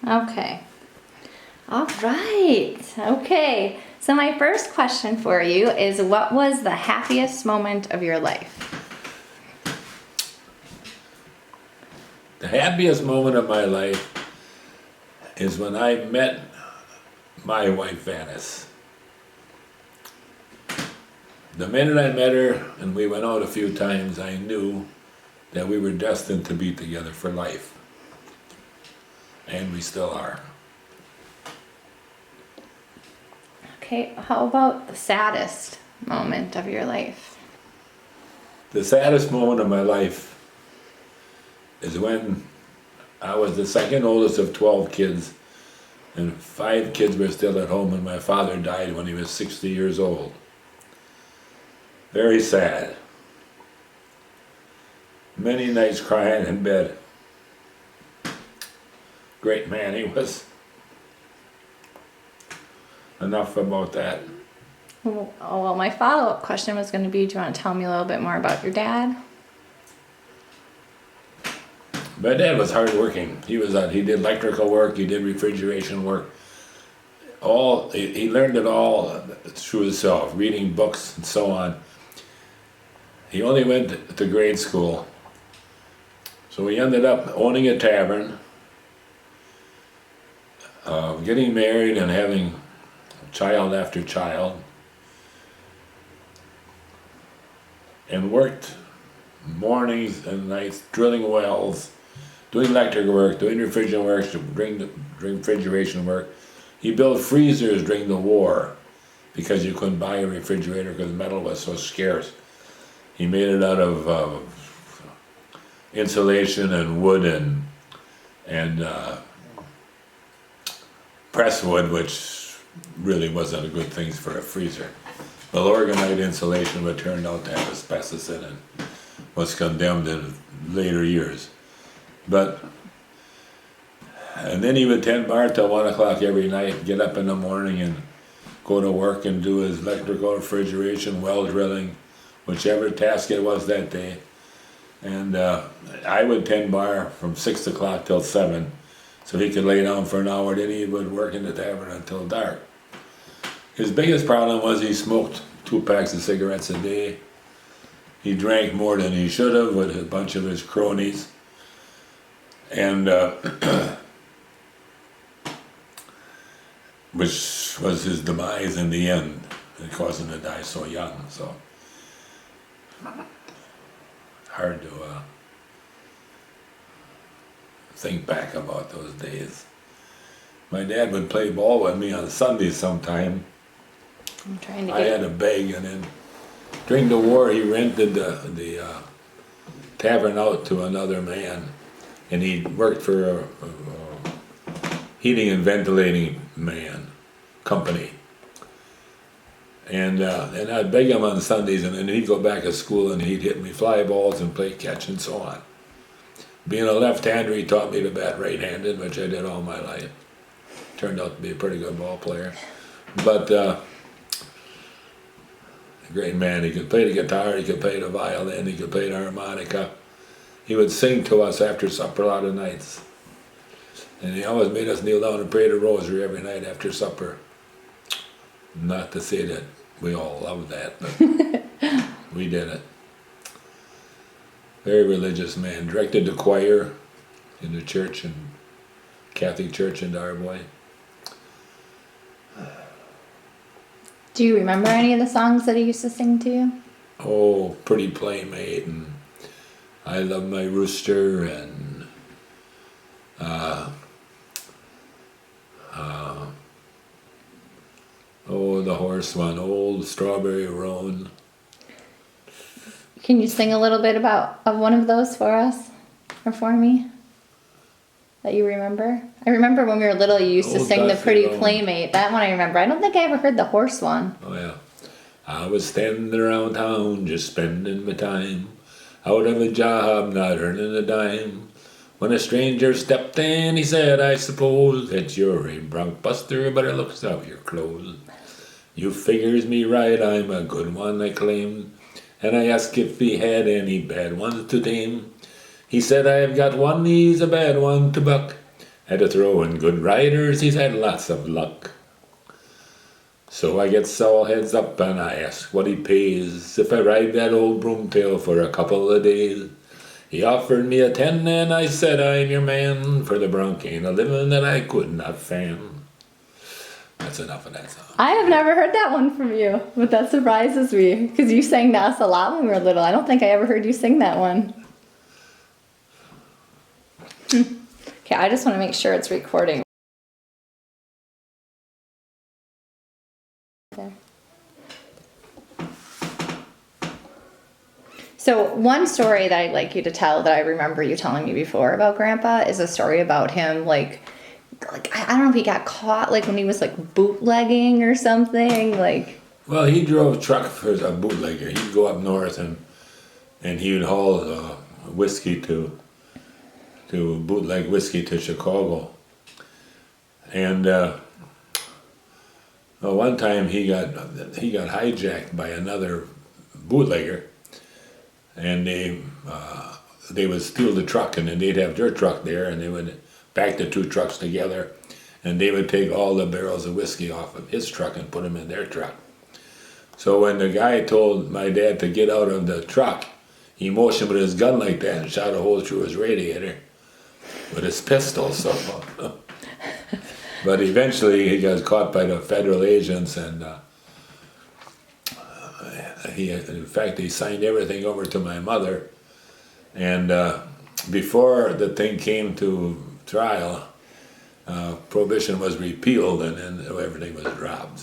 Okay. All right. Okay. So my first question for you is, what was the happiest moment of your life? The happiest moment of my life is when I met my wife, Venice. The minute I met her, and we went out a few times, I knew that we were destined to be together for life. And we still are. Okay. How about the saddest moment of your life? The saddest moment of my life is when I was the second oldest of 12 kids, and 5 kids were still at home, and my father died when he was 60 years old. Very sad. Many nights crying in bed. Great man he was. Enough about that. Well, my follow-up question was going to be, do you want to tell me a little bit more about your dad? My dad was hardworking. He did electrical work, he did refrigeration work. He learned it all through himself, reading books and so on. He only went to grade school. So he ended up owning a tavern, getting married and having child after child, and worked mornings and nights drilling wells, doing electrical work, doing refrigeration work, doing refrigeration work. He built freezers during the war because you couldn't buy a refrigerator because metal was so scarce. He made it out of insulation and wood and press wood, which really wasn't a good thing for a freezer. But organite insulation, which turned out to have asbestos in it, was condemned in later years. And then he would tend bar till 1 o'clock every night, get up in the morning and go to work and do his electrical, refrigeration, well drilling, whichever task it was that day. And I would tend bar from 6 o'clock till 7, so he could lay down for an hour, then he would work in the tavern until dark. His biggest problem was he smoked 2 packs of cigarettes a day. He drank more than he should have with a bunch of his cronies. And which was his demise in the end. It caused him to die so young, so hard to think back about those days. My dad would play ball with me on Sundays sometime. I'm trying to I had a beg, and then during the war he rented the tavern out to another man, and he worked for a heating and ventilating company. And I'd beg him on Sundays, and then he'd go back to school and he'd hit me fly balls and play catch and so on. Being a left-hander, he taught me to bat right-handed, which I did all my life. Turned out to be a pretty good ball player. But a great man. He could play the guitar, he could play the violin, he could play the harmonica. He would sing to us after supper a lot of nights. And he always made us kneel down and pray the rosary every night after supper. Not to say that we all loved that, but we did it. Very religious man. Directed the choir in the church, and Catholic church in Darboy. Do you remember any of the songs that he used to sing to you? Oh, Pretty Playmate, and I Love My Rooster, and the horse one, Old Strawberry Roan. Can you sing a little bit of one of those for us, or for me, that you remember? I remember when we were little, you used to Old sing the Dusty Pretty Road. Playmate. That one I remember. I don't think I ever heard the horse one. Oh yeah. I was standing around town just spending my time, out of a job, not earning a dime. When a stranger stepped in, he said, I suppose that you're a bronc buster, but it looks of your clothes. You figures me right, I'm a good one, I claimed. And I asked if he had any bad ones to tame. He said, I've got one, he's a bad one to buck. had to throw in good riders. He's had lots of luck. So I get Saul heads up and I ask what he pays if I ride that old broomtail for a couple of days. He offered me a 10 and I said I'm your man, for the bronc ain't a living that I could not fan. That's enough of that song. I have never heard that one from you, but that surprises me because you sang to us a lot when we were little. I don't think I ever heard you sing that one. Okay, I just want to make sure it's recording. There. So one story that I'd like you to tell that I remember you telling me before about Grandpa is a story about him like I don't know if he got caught like when he was like bootlegging or something like. Well, he drove truck for a bootlegger. He'd go up north and he would haul whiskey to bootleg whiskey to Chicago. And one time he got hijacked by another bootlegger, and they would steal the truck, and then they'd have their truck there, and they would back the two trucks together, and they would take all the barrels of whiskey off of his truck and put them in their truck. So when the guy told my dad to get out of the truck, he motioned with his gun like that and shot a hole through his radiator with his pistol. So, but eventually he got caught by the federal agents, and in fact, he signed everything over to my mother. And before the thing came to trial, prohibition was repealed, and then everything was dropped.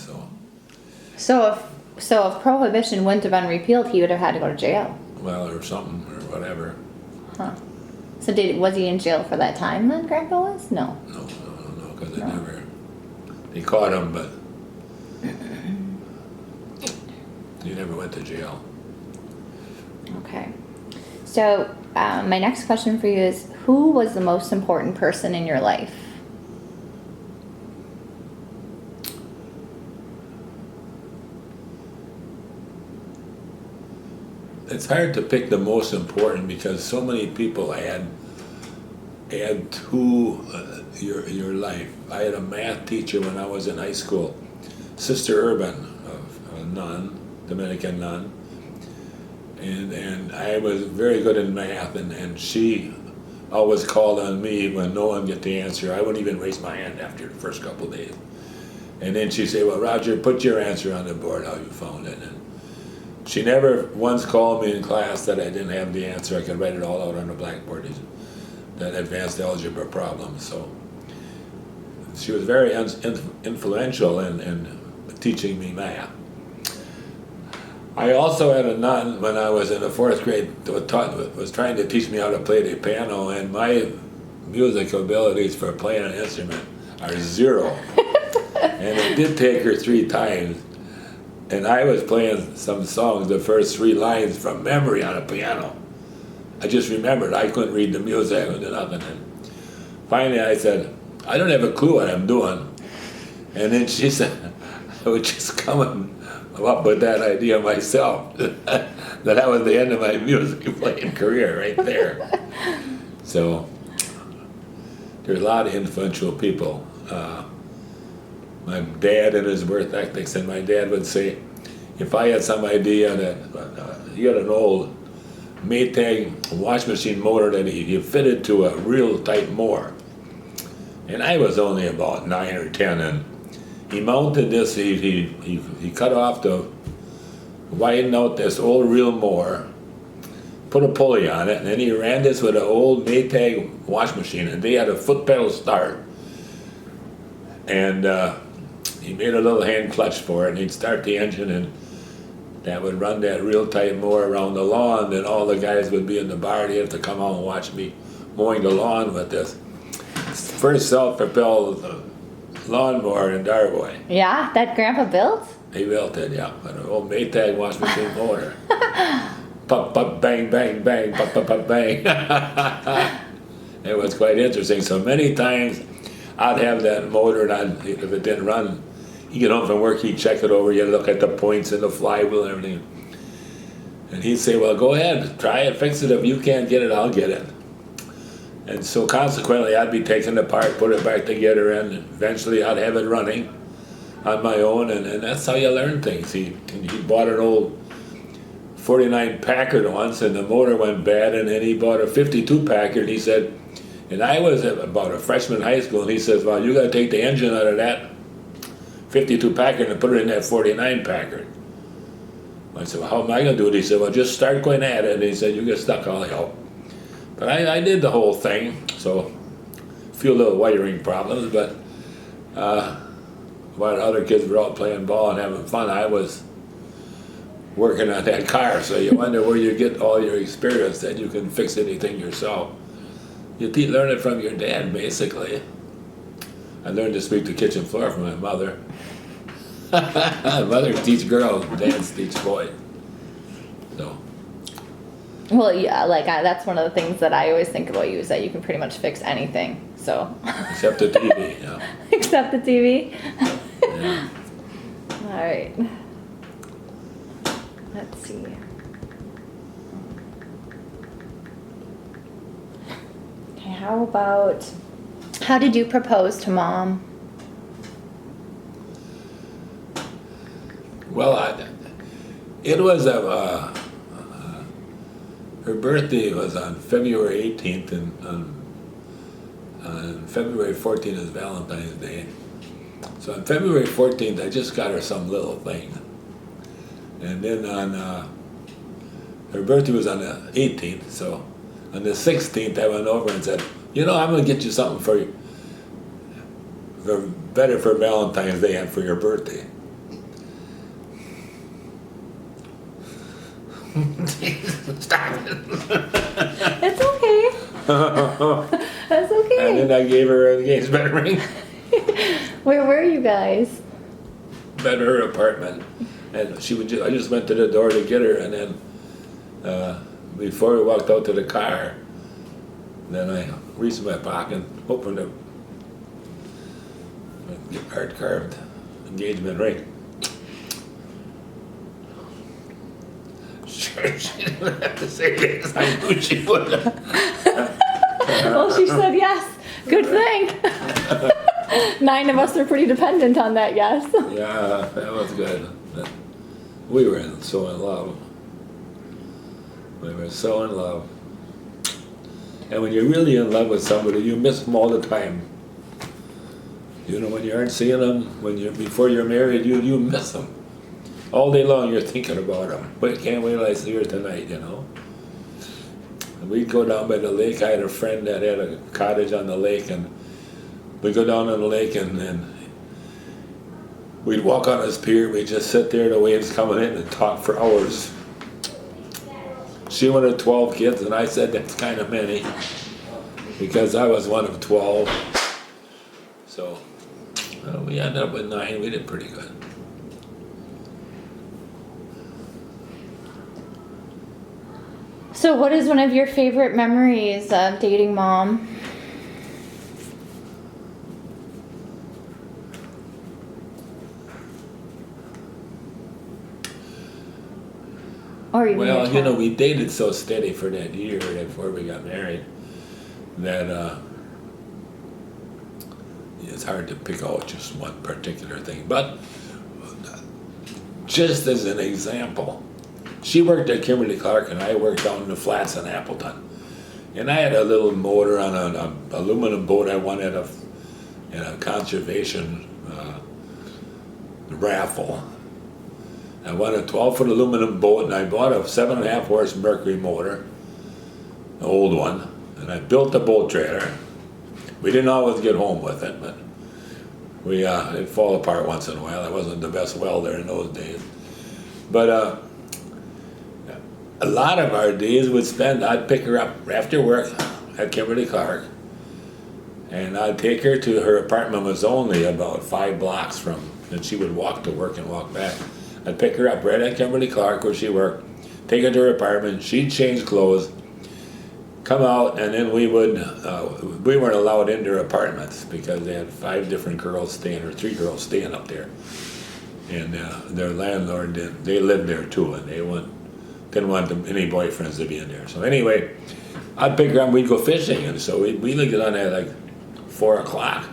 So if prohibition wouldn't have been repealed, he would have had to go to jail. Well, or something, or whatever. Huh. So was he in jail for that time then, Grandpa was? No. No, because they caught him, but he never went to jail. Okay. So my next question for you is, who was the most important person in your life? It's hard to pick the most important because so many people add to your life. I had a math teacher when I was in high school, Sister Urban, a nun, Dominican nun, and I was very good in math, and she always called on me when no one get the answer. I wouldn't even raise my hand after the first couple of days. And then she'd say, well, Roger, put your answer on the board, how you found it. And she never once called me in class that I didn't have the answer. I could write it all out on the blackboard, that advanced algebra problem. So she was very influential in teaching me math. I also had a nun when I was in the 4th grade that was trying to teach me how to play the piano, and my musical abilities for playing an instrument are 0. And it did take her 3 times. And I was playing some songs, the first 3 lines from memory on a piano. I just remembered. I couldn't read the music, I couldn't do nothing. And finally I said, I don't have a clue what I'm doing. And then she said, I was just coming up with that idea myself. That was the end of my music playing career right there. So there's a lot of influential people. My dad and his work ethics, and my dad would say, if I had some idea that he had an old Maytag wash machine motor that he fitted to a real tight mower, and I was only about 9 or 10, and he mounted this. He cut off widened out this old real mower, put a pulley on it, and then he ran this with an old Maytag wash machine, and they had a foot pedal start, and he made a little hand clutch for it, and he'd start the engine, and that would run that real tight mower around the lawn. Then all the guys would be in the bar. They'd have to come out and watch me mowing the lawn with this first self-propelled lawnmower in Darboy. Yeah, that Grandpa built? He built it, yeah. An old Maytag wash machine motor. Pop, pop, bang, bang, bang, pop, pop, pop, bang. It was quite interesting. So many times I'd have that motor, and if it didn't run, you get home from work, he'd check it over, you'd look at the points and the flywheel and everything. And he'd say, well, go ahead, try it, fix it. If you can't get it, I'll get it. And so consequently, I'd be taking it apart, put it back together, and eventually I'd have it running on my own, and that's how you learn things. He bought an old 49 Packard once, and the motor went bad, and then he bought a 52 Packard. He said, and I was about a freshman in high school, and he says, well, you got to take the engine out of that 52 Packard and put it in that 49 Packard. I said, well, how am I going to do it? He said, well, just start going at it. And he said, you get stuck, I'll help. But I did the whole thing, so a few little wiring problems, but while other kids were out playing ball and having fun, I was working on that car. So you wonder where you get all your experience that you can fix anything yourself. You learn it from your dad, basically. I learned to sweep the kitchen floor from my mother. Mother teach girls, dads teach boys. So. Well, yeah, like that's one of the things that I always think about you is that you can pretty much fix anything. So. Except the TV, yeah. Except the TV. Yeah. All right. Let's see. Okay, how did you propose to Mom? Well, it was her birthday was on February 18th, and on February 14th is Valentine's Day. So on February 14th, I just got her some little thing. And then on, her birthday was on the 18th, so on the 16th, I went over and said, you know, I'm going to get you something for you, better for Valentine's Day and for your birthday. Stop it. It's okay. That's okay. And then I gave her an engagement ring. Where were you guys? At her apartment. And I just went to the door to get her, and then before we walked out to the car, then I reached in my pocket, opened a hard carved engagement ring. Sure, she didn't have to say this. I knew she would. Well, she said yes. Good thing. 9 of us are pretty dependent on that yes. Yeah, that was good. We were so in love. We were so in love. And when you're really in love with somebody, you miss them all the time. You know, when you aren't seeing them, before you're married, you miss them. All day long you're thinking about them. But can't wait till I see her tonight, you know. And we'd go down by the lake. I had a friend that had a cottage on the lake, and we'd go down on the lake, and we'd walk on this pier. We'd just sit there, the waves coming in, and talk for hours. She wanted 12 kids, and I said that's kind of many, because I was one of 12. So we ended up with 9. We did pretty good. So what is one of your favorite memories of dating Mom? Or even Well, your you know, time? we dated so steady for that year before we got married that it's hard to pick out just one particular thing. But just as an example, she worked at Kimberly-Clark and I worked down in the flats in Appleton. And I had a little motor on an aluminum boat I won at a conservation raffle. I won a 12-foot aluminum boat, and I bought a 7.5 horse Mercury motor, an old one, and I built the boat trailer. We didn't always get home with it, but it'd fall apart once in a while. I wasn't the best welder in those days. But a lot of our days I'd pick her up after work at Kimberly-Clark, and I'd take her to her apartment. Was only about 5 blocks from, and she would walk to work and walk back. I'd pick her up right at Kimberly-Clark where she worked, take her to her apartment, she'd change clothes, come out, and then we weren't allowed into her apartments because they had 5 different girls staying, or 3 girls staying up there. And their landlord, they lived there too, and they didn't want any boyfriends to be in there. So anyway, I'd pick her up and we'd go fishing, and so we'd get on at like 4 o'clock.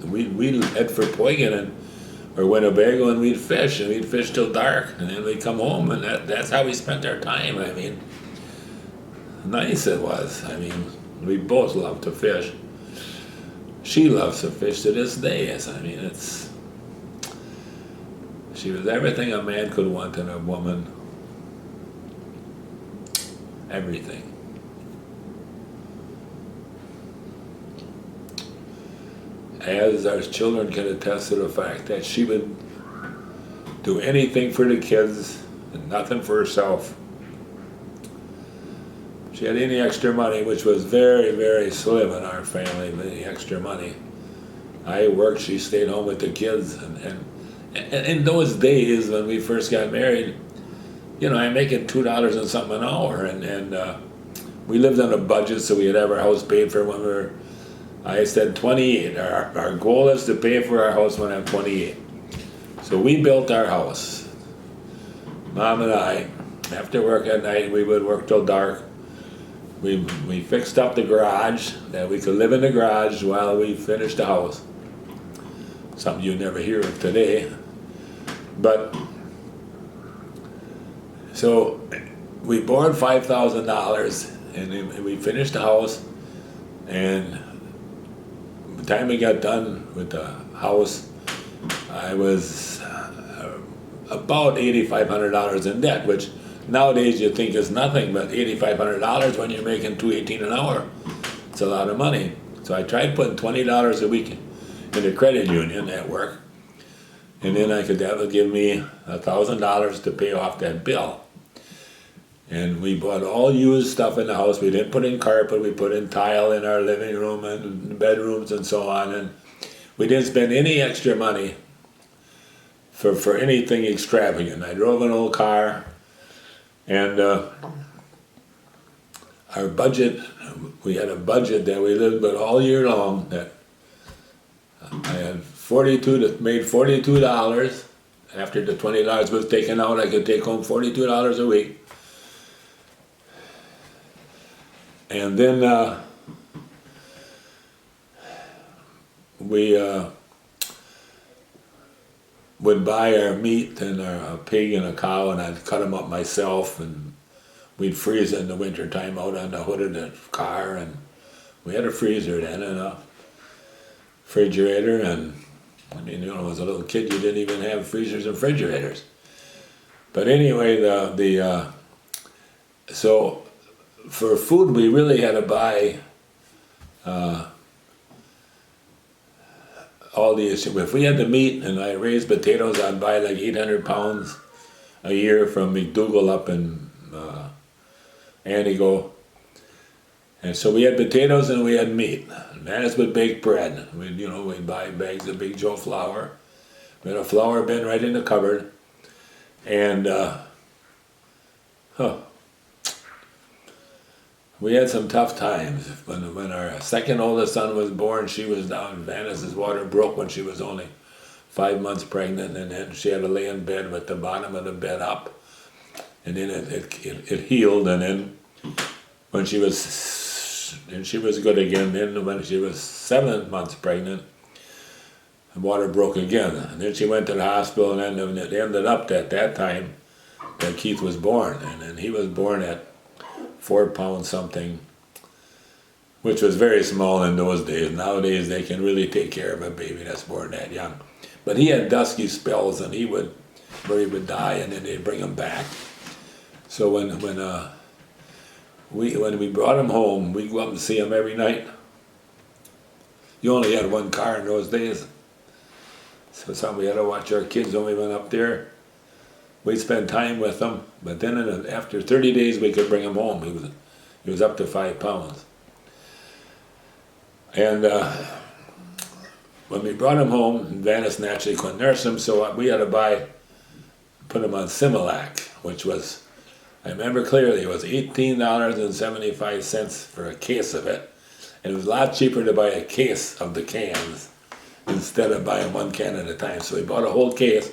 We'd head for Poigan or Winnebago, and we'd fish till dark, and then we'd come home, and that's how we spent our time. I mean, nice it was. I mean, we both loved to fish. She loves to fish to this day. I mean, she was everything a man could want in a woman. Everything. As our children can attest to the fact that she would do anything for the kids and nothing for herself. She had any extra money, which was very, very slim in our family, any extra money. I worked, she stayed home with the kids. And in those days when we first got married, you know, I'm making $2 and something an hour. And we lived on a budget, so we had have our house paid for when we were, I said 28. Our goal is to pay for our house when I'm 28. So we built our house. Mom and I, after work at night, we would work till dark. We fixed up the garage, that we could live in the garage while we finished the house. Something you never hear of today. But, so we borrowed $5,000 and we finished the house, and by the time we got done with the house, I was about $8,500 in debt, which nowadays you think is nothing, but $8,500 when you're making $2.18 an hour, it's a lot of money. So I tried putting $20 a week in the credit union at work, and then that would give me $1,000 to pay off that bill. And we bought all used stuff in the house. We didn't put in carpet, we put in tile in our living room and bedrooms and so on, and we didn't spend any extra money for anything extravagant. I drove an old car, and our budget, we had a budget that we lived with all year long, that I had made $42. After the $20 was taken out, I could take home $42 a week. And then we would buy our meat and a pig and a cow, and I'd cut them up myself, and we'd freeze it in the winter time out on the hood of the car. And we had a freezer then and a refrigerator, and I mean, you know, as a little kid you didn't even have freezers and refrigerators. But anyway, so for food we really had to buy all these. If we had the meat and I raised potatoes, I'd buy like 800 pounds a year from McDougall up in Antigo. And so we had potatoes and we had meat. Manus would bake bread. We'd buy bags of Big Joe flour. We had a flour bin right in the cupboard. And we had some tough times. When our second oldest son was born, she was down. Vanessa's water broke when she was only 5 months pregnant, and then she had to lay in bed with the bottom of the bed up. And then it healed, and then when she was good again. Then when she was 7 months pregnant, the water broke again. And then she went to the hospital, and then it ended up at that time that Keith was born. And then he was born at 4 pounds something, which was very small in those days. Nowadays they can really take care of a baby that's born that young. But he had dusky spells, and he would die, and then they'd bring him back. So when we brought him home, we'd go up and see him every night. You only had one car in those days, so we had to watch our kids when we went up there. We'd spend time with them, but then after 30 days we could bring him home. He was up to 5 pounds. And when we brought him home, Vanessa naturally couldn't nurse him, so we had to put him on Similac, which was, I remember clearly, it was $18.75 for a case of it. And it was a lot cheaper to buy a case of the cans instead of buying one can at a time. So we bought a whole case.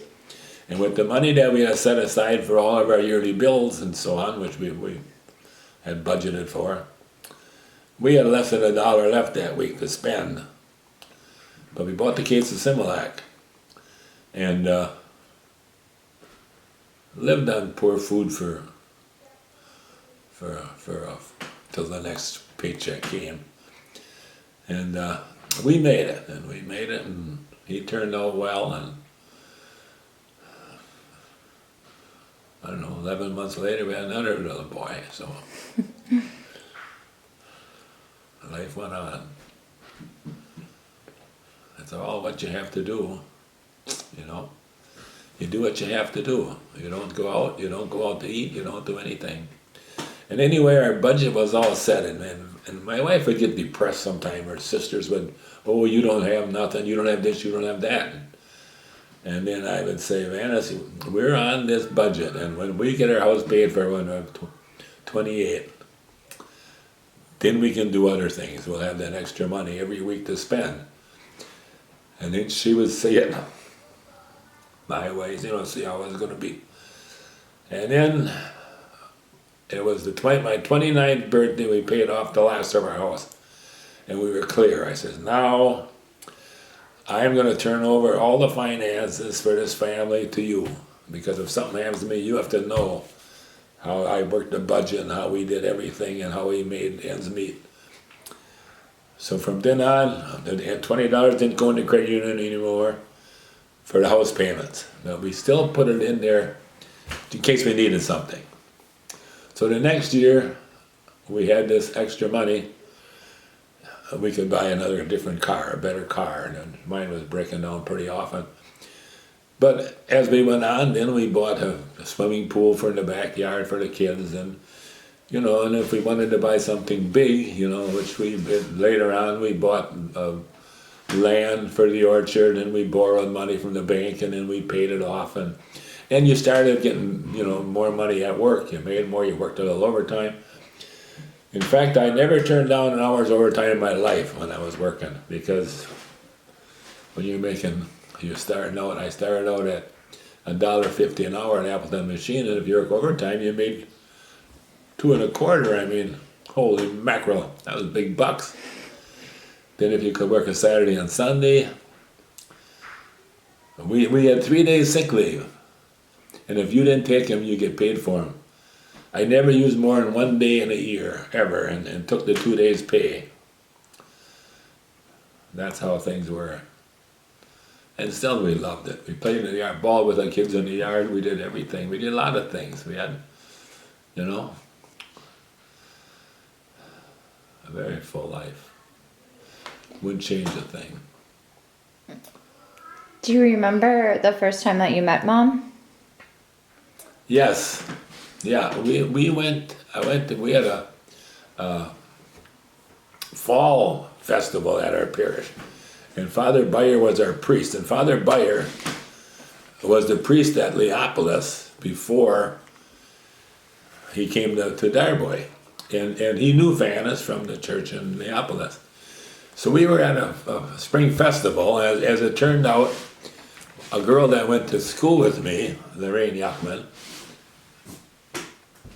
And with the money that we had set aside for all of our yearly bills and so on, which we had budgeted for, we had less than $1 left that week to spend. But we bought the case of Similac and lived on poor food for till the next paycheck came. And we made it, and he turned out well, and I don't know, 11 months later we had another little boy, so life went on. That's all what you have to do, you know. You do what you have to do. You don't go out to eat, you don't do anything. And anyway, our budget was all set, and my wife would get depressed sometime. Her sisters would, oh, you don't have nothing, you don't have this, you don't have that. And then I would say, Vanessa, we're on this budget, and when we get our house paid for when we're 28, then we can do other things. We'll have that extra money every week to spend. And then she would say it my ways, see how it was going to be. And then it was my 29th birthday, we paid off the last of our house. And we were clear. I said, now I'm going to turn over all the finances for this family to you. Because if something happens to me, you have to know how I worked the budget and how we did everything and how we made ends meet. So from then on, the $20 didn't go into credit union anymore for the house payments. But we still put it in there in case we needed something. So the next year, we had this extra money. We could buy another different car, a better car, and mine was breaking down pretty often. But as we went on, then we bought a swimming pool for in the backyard for the kids, and and if we wanted to buy something big, which we did later on, we bought land for the orchard, and we borrowed money from the bank, and then we paid it off, and you started getting more money at work. You made more, you worked a little overtime. In fact, I never turned down an hour's overtime in my life when I was working, because when I started out at $1.50 an hour at Appleton Machine, and if you work overtime, you made $2.25. Holy mackerel, that was big bucks. Then if you could work a Saturday and Sunday, we had 3 days sick leave, and if you didn't take them, you get paid for them. I never used more than 1 day in a year, ever, and took the 2 days pay. That's how things were. And still we loved it. We played in the yard, ball with the kids in the yard, we did everything. We did a lot of things. We had, a very full life. Wouldn't change a thing. Do you remember the first time that you met Mom? Yes. Yeah, we had a fall festival at our parish, and Father Beyer was our priest, and Father Beyer was the priest at Leopolis before he came to Darboy, and he knew Vaness from the church in Leopolis. So we were at a spring festival. As it turned out, a girl that went to school with me, Lorraine Yachman,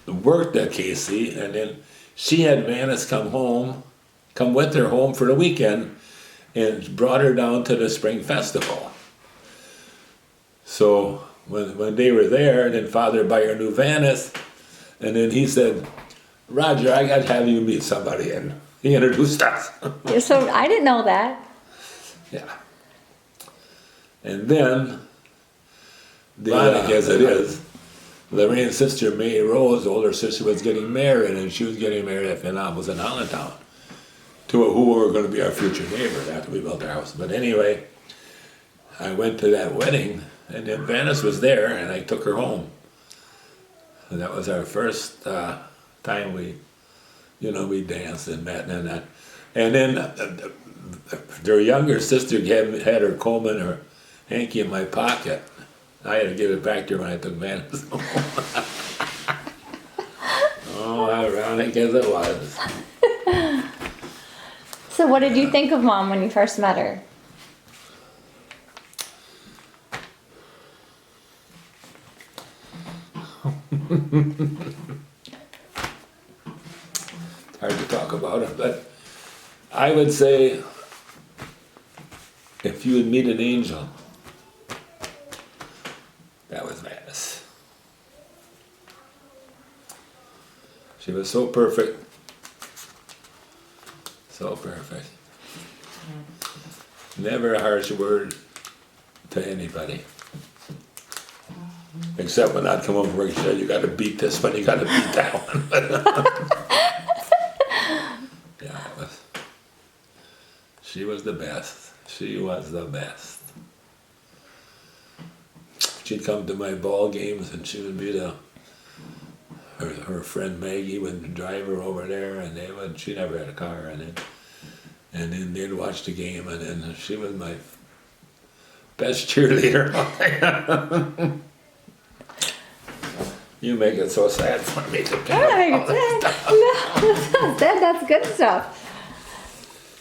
worked at Casey, and then she had Vaness come with her home for the weekend, and brought her down to the spring festival. So when they were there, then Father Beyer knew Vaness, and then he said, Roger, I got to have you meet somebody, and he introduced us. So I didn't know that. Yeah. And then, ironic as it is, Lorraine's sister, May Rose, older sister, was getting married, and she was getting married at was in Allentown, to who were going to be our future neighbors after we built our house. But anyway, I went to that wedding, and then Vaness was there, and I took her home. And that was our first time we danced and met and that. And then their younger sister had her comb and her hanky in my pocket. I had to give it back to her when I took Vaness home. Oh, ironic as it was. So what did you think of Mom when you first met her? Hard to talk about it, but I would say if you would meet an angel, that was Venice. She was so perfect. So perfect. Never a harsh word to anybody. Except when I'd come over work, she said, you gotta beat this one, you gotta beat that one. Yeah, she was the best. She was the best. She'd come to my ball games and she would be her friend Maggie would drive her over there, and she never had a car, and then they'd watch the game, and then she was my best cheerleader. You make it so sad for me to pick up all this stuff. No, that's good stuff.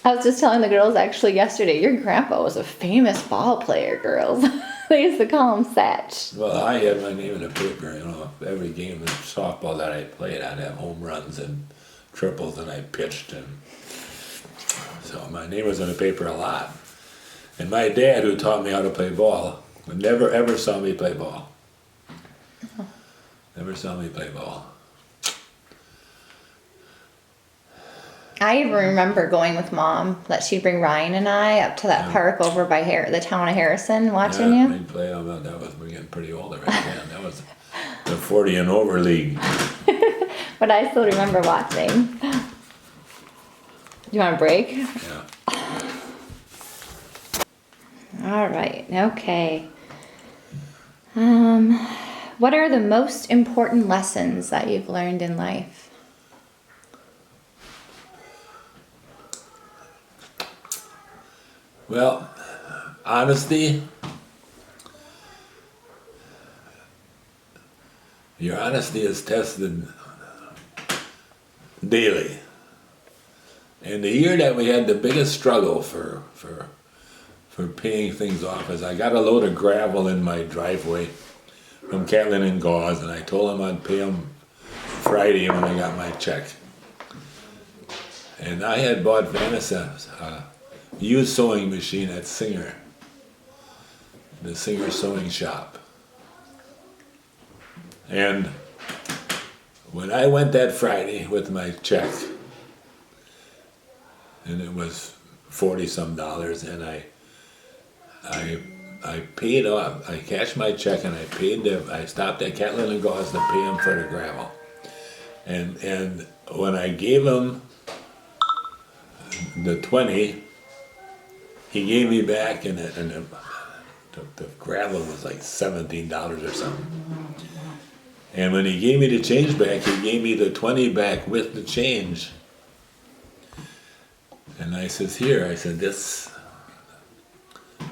I was just telling the girls actually yesterday, your grandpa was a famous ball player, girls. They used to call him Satch. Well, I had my name in the paper, every game of softball that I played, I'd have home runs and triples, and I pitched, and so my name was in the paper a lot. And my dad, who taught me how to play ball, never ever saw me play ball. Never saw me play ball. I even remember going with Mom, that she'd bring Ryan and I up to that park over by the town of Harrison, watching you. We'd play, we're getting pretty older right then. That was the 40 and over league. But I still remember watching. You want a break? Yeah. All right, okay. What are the most important lessons that you've learned in life? Well, honesty. Your honesty is tested daily. And the year that we had the biggest struggle for paying things off is I got a load of gravel in my driveway from Catlin and Gauze, and I told them I'd pay them Friday when I got my check. And I had bought Vanessa a used sewing machine at Singer, the Singer sewing shop. And when I went that Friday with my check, and it was $40-some, and I paid off. I cashed my check and I stopped at Catlin and Gauze to pay him for the gravel. And when I gave him the 20, he gave me back, and the gravel was like $17 or something. And when he gave me the change back, he gave me the 20 back with the change. And I says, here, I said, this,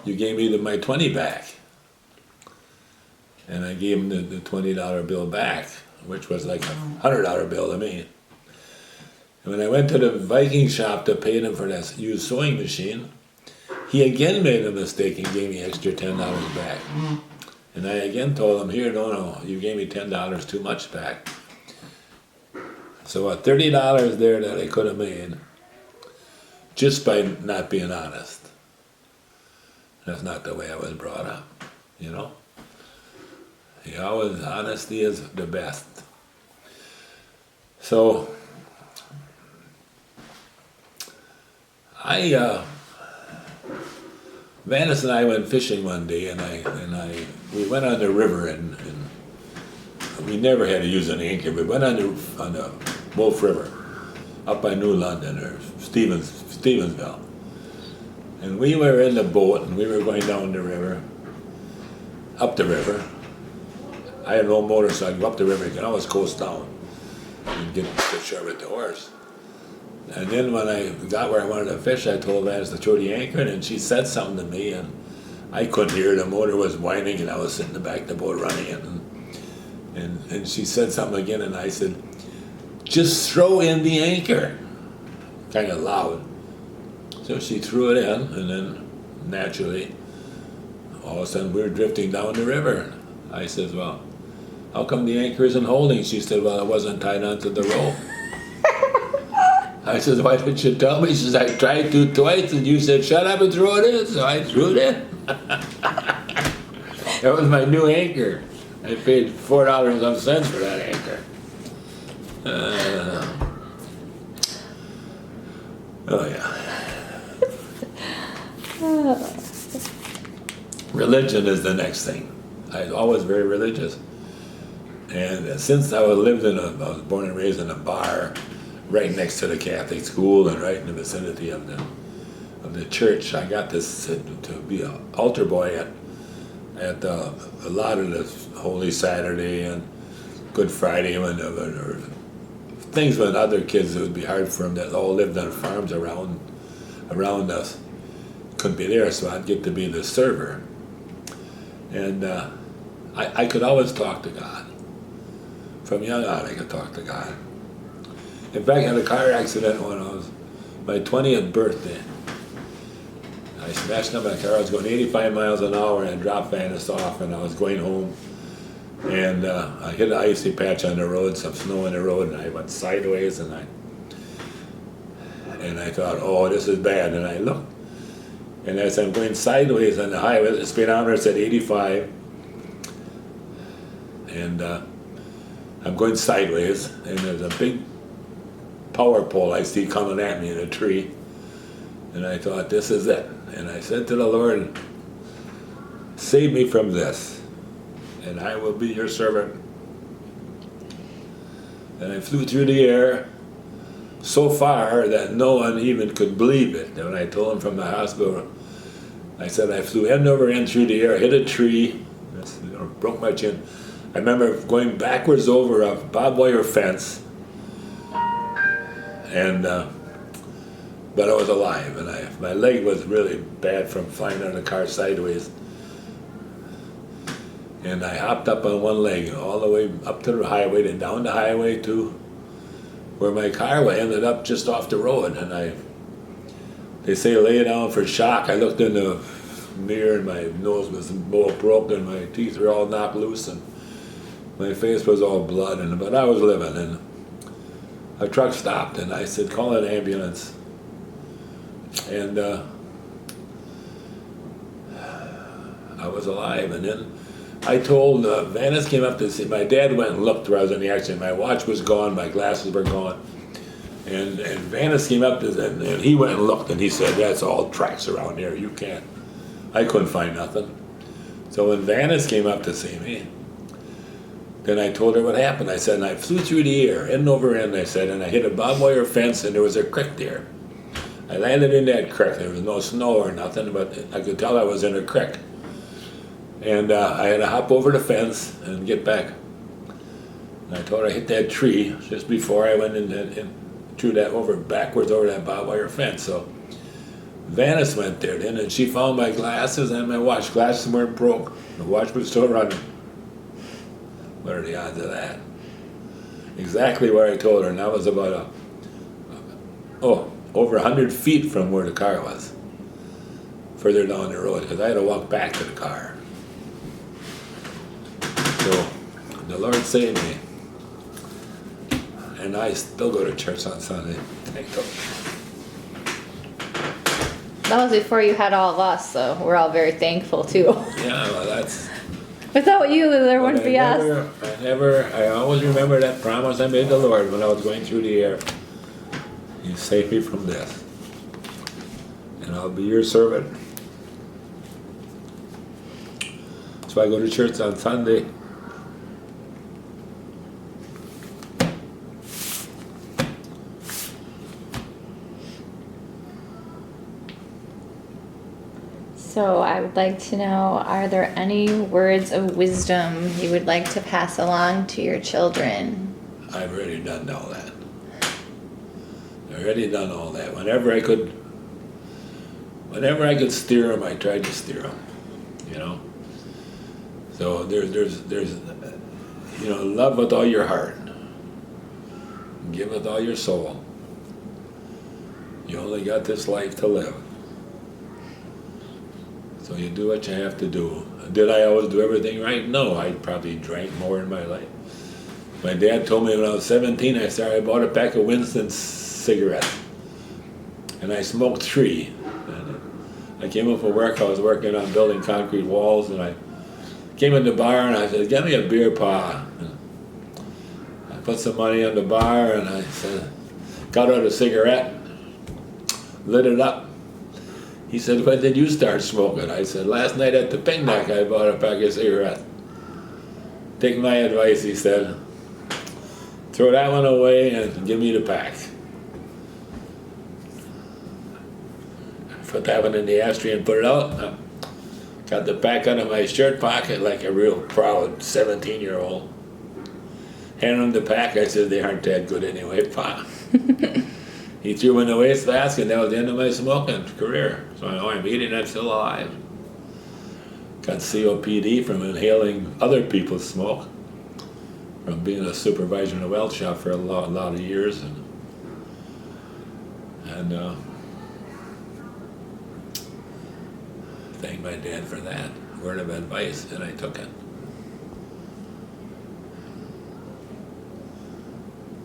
you gave me my 20 back. And I gave him the $20 bill back, which was like a $100 bill to me. And when I went to the Viking shop to pay him for that used sewing machine, he again made a mistake and gave me extra $10 back. And I again told him, here, no, you gave me $10 too much back. So $30 there that I could have made just by not being honest. That's not the way I was brought up, you know? Honesty is the best. So, Vanis and I went fishing one day, and we went on the river, and we never had to use an anchor. We went on the Wolf River, up by New London or Stevensville, and we were in the boat, and we were going down the river, up the river. I had no motor, so I'd go up the river. You can always coast down and get shore with the horse. And then when I got where I wanted to fish, I told Vanis to throw the anchor in, and she said something to me, and I couldn't hear. The motor was whining, and I was sitting in the back of the boat running it. And she said something again, and I said, just throw in the anchor, kind of loud. So she threw it in, and then naturally, all of a sudden we were drifting down the river. I said, well, how come the anchor isn't holding? She said, well, it wasn't tied onto the rope. I said, why didn't you tell me? She says, I tried to twice, and you said, shut up and throw it in, so I threw it in. That was my new anchor. I paid $4 and some cents for that anchor. Oh, yeah. Religion is the next thing. I was always very religious. And since I was born and raised in a bar right next to the Catholic school and right in the vicinity of the church, I got this to be an altar boy at a lot of the Holy Saturday and Good Friday or things when other kids, it would be hard for them that all lived on farms around us, couldn't be there, so I'd get to be the server. And I could always talk to God. From young on, I could talk to God. In fact, I had a car accident when I was my 20th birthday. I smashed up my car. I was going 85 miles an hour and I dropped Vanis off, and I was going home. And I hit an icy patch on the road, some snow on the road, and I went sideways, and I thought, oh, this is bad. And I looked, and as I'm going sideways on the highway, the speedometer said 85, and I'm going sideways, and there's a big power pole I see coming at me in a tree, and I thought, this is it. And I said to the Lord, save me from this, and I will be your servant. And I flew through the air so far that no one even could believe it. And when I told him from the hospital, I said I flew end over end through the air, hit a tree, broke my chin. I remember going backwards over a barbed wire fence, and but I was alive, and my leg was really bad from flying out of the car sideways. And I hopped up on one leg all the way up to the highway, then down the highway to where my car ended up just off the road. And they say lay down for shock. I looked in the mirror and my nose was both broken and my teeth were all knocked loose and my face was all blood. But I was living, and a truck stopped, and I said, call an ambulance. And I was alive. And then I told, Vanis came up to see, my dad went and looked where I was in the accident. My watch was gone, my glasses were gone. And Vanis came up to, and he went and looked, and he said, that's all tracks around here, you can't. I couldn't find nothing. So when Vanis came up to see me, then I told her what happened. I said, and I flew through the air, end over end, I said, and I hit a barbed wire fence, and there was a creek there. I landed in that creek. There was no snow or nothing, but I could tell I was in a creek. And I had to hop over the fence and get back. And I told her I hit that tree just before I went in threw that backwards over that barbed wire fence. So Vanis went there then, and she found my glasses and my watch. Glasses weren't broke. The watch was still running. What are the odds of that? Exactly where I told her, and that was about over 100 feet from where the car was, further down the road, because I had to walk back to the car. So the Lord saved me, and I still go to church on Sunday. Thank you. That was before you had all of us, so we're all very thankful too. Yeah, well, that's. Without you, there wouldn't be us. I always remember that promise I made the Lord when I was going through the air. You save me from this, and I'll be your servant. So I go to church on Sunday. So I would like to know, are there any words of wisdom you would like to pass along to your children? I've already done all that. Whenever I could steer them, I tried to steer them. You know. So there's love with all your heart, give with all your soul. You only got this life to live. So you do what you have to do. Did I always do everything right? No, I probably drank more in my life. My dad told me when I was 17, I bought a pack of Winston's cigarettes. And I smoked 3. And I came up from work, I was working on building concrete walls, and I came in the bar and I said, "Get me a beer, Pa." And I put some money in the bar and I said, got out a cigarette, lit it up. He said, "When did you start smoking?" I said, "Last night at the picnic I bought a pack of cigarettes." "Take my advice," he said. "Throw that one away and give me the pack." Put that one in the ashtray and put it out. Got the pack out of my shirt pocket like a real proud 17-year-old. Handed him the pack. I said, "They aren't that good anyway, Pa." He threw them in the wastebasket, and that was the end of my smoking career. So I know I'm eating, I'm still alive. Got COPD from inhaling other people's smoke, from being a supervisor in a weld shop for a lot of years. And thank my dad for that word of advice, and I took it.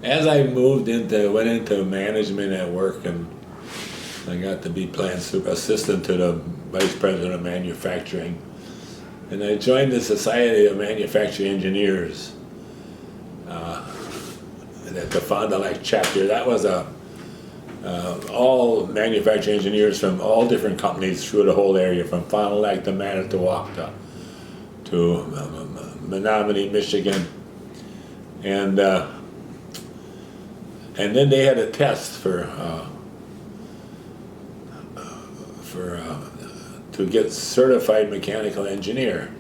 As I went into management at work, and I got to be plant assistant to the vice president of manufacturing, and I joined the Society of Manufacturing Engineers at the Fond du Lac chapter. That was all manufacturing engineers from all different companies through the whole area, from Fond du Lac to Manitowoc to Menominee, Michigan, and then they had a test to get certified mechanical engineer,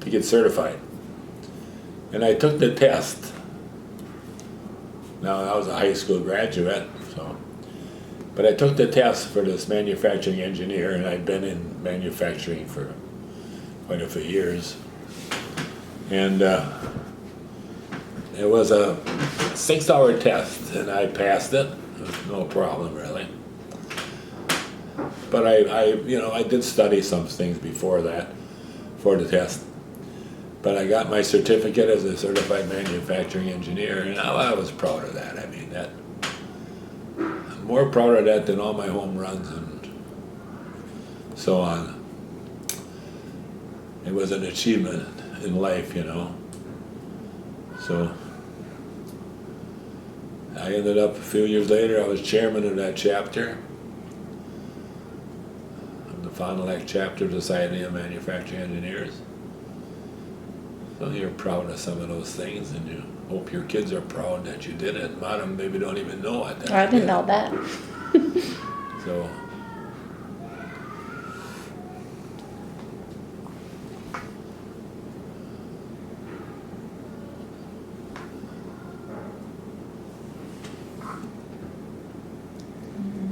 to get certified. And I took the test. Now, I was a high school graduate, but I took the test for this manufacturing engineer, and I'd been in manufacturing for quite a few years. And it was a 6-hour test, and I passed it. No problem, really. But I did study some things before that, for the test. But I got my certificate as a certified manufacturing engineer, and I was proud of that. I mean, I'm more proud of that than all my home runs and so on. It was an achievement in life, So I ended up, a few years later, I was chairman of that chapter, of the Fond du Lac chapter of the Society of Manufacturing Engineers. So you're proud of some of those things, and you hope your kids are proud that you did it. A lot of them maybe don't even know it. I didn't know that. So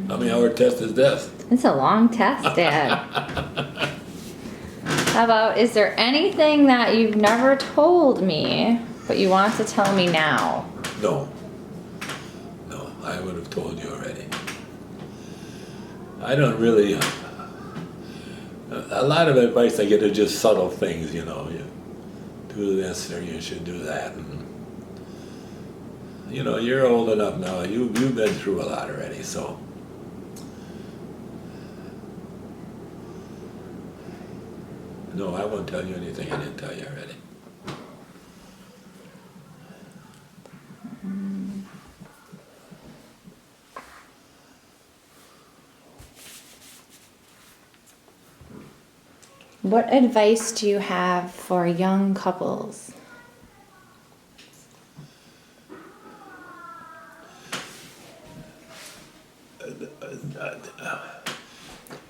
how many hour test is this? It's a long test, Dad. How about, is there anything that you've never told me, but you want to tell me now? No, I would have told you already. I don't really, a lot of advice I get is just subtle things, you do this or you should do that. And, you're old enough now, you've been through a lot already, so. No, I won't tell you anything I didn't tell you already. What advice do you have for young couples?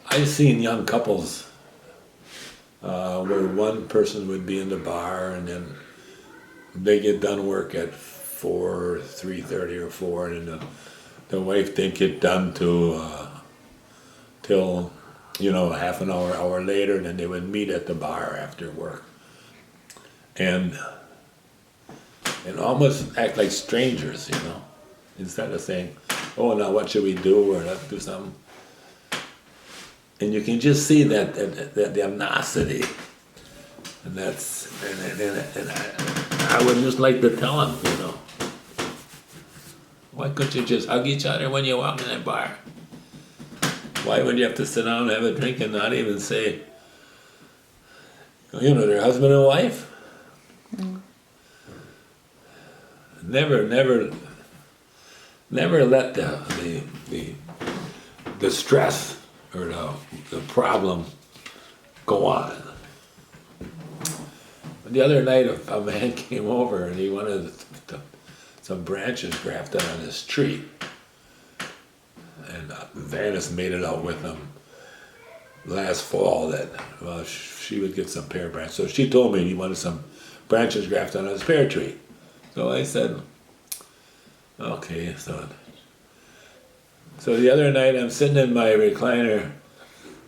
I've seen young couples where one person would be in the bar, and then they get done work at 3:30 or 4, and the wife didn't get done till half an hour later, and then they would meet at the bar after work, and almost act like strangers, instead of saying, "Oh, now what should we do?" or "Let's do something." And you can just see that the animosity, and I would just like to tell them, Why couldn't you just hug each other when you walk in that bar? Why would you have to sit down and have a drink and not even say, you know, they're husband and wife? Never let the stress or the problem go on. The other night, a man came over and he wanted some branches grafted on his tree. And Vanis made it out with him last fall that, well, she would get some pear branches. So she told me he wanted some branches grafted on his pear tree. So I said, okay. So the other night I'm sitting in my recliner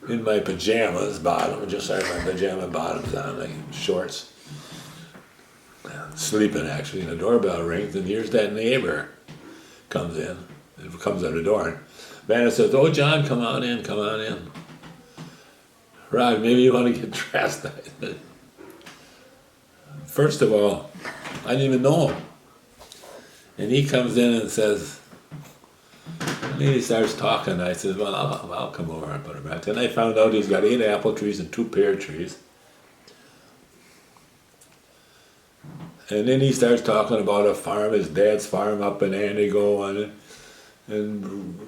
in my pajamas, just had my pajama bottoms on, like shorts. Sleeping actually, and the doorbell rings, and here's that neighbor comes in. It comes at the door, and Vanna says, "Oh, John, come on in, come on in. Rod, maybe you want to get dressed." First of all, I didn't even know him, and he comes in and says, and he starts talking. I said, "Well, I'll come over and put him back." And I found out he's got 8 apple trees and 2 pear trees. And then he starts talking about a farm, his dad's farm up in Antigo, and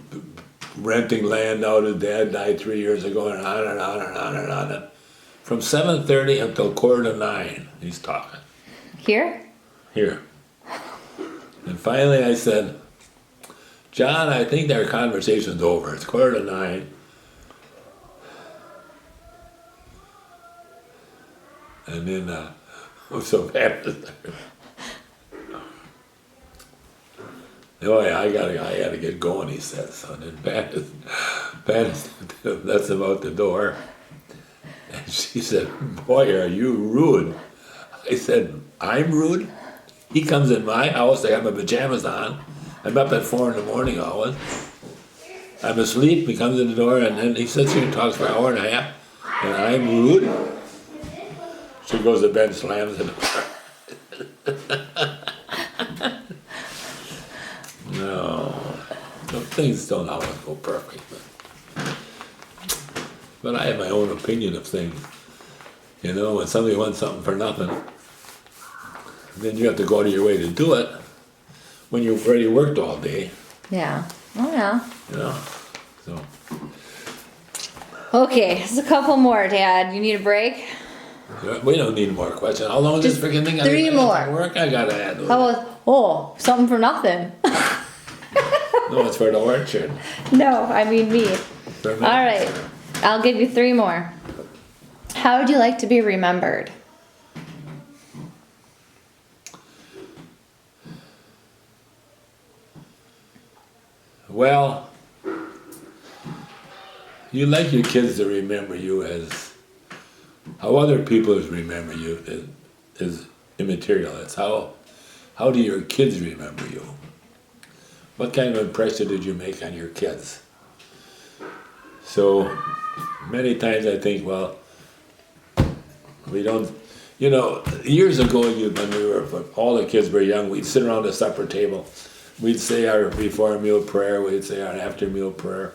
renting land out. His dad died 3 years ago, and on and on and on and on. And from 7:30 until 8:45, he's talking. Here? Here. And finally I said, "John, I think our conversation's over. It's 8:45. And then, so bad. Oh yeah, I gotta get going, he said. So then Pat that's about the door. And she said, "Boy, are you rude." I said, "I'm rude? He comes in my house, I have my pajamas on. I'm up at 4 a.m. always. I'm asleep, he comes in the door, and then he sits here and talks for an hour and a half, and I'm rude?" She goes to bed, slams the door. No, things don't always go perfect, but I have my own opinion of things. You know, when somebody wants something for nothing, then you have to go out of your way to do it when you've already worked all day. Yeah. Oh yeah. You know, so. Okay, just a couple more, Dad. You need a break? We don't need more questions. How long is this freaking thing? 3 more. Work I gotta add. How about, something for nothing? No, it's for the orchard. No, I mean me. All right, I'll give you 3 more. How would you like to be remembered? Well, you like your kids to remember you as how other people remember you is immaterial. It's how do your kids remember you? What kind of impression did you make on your kids? So many times I think, well, we don't, you know, years ago when all the kids were young, we'd sit around the supper table. We'd say our before meal prayer, we'd say our after meal prayer.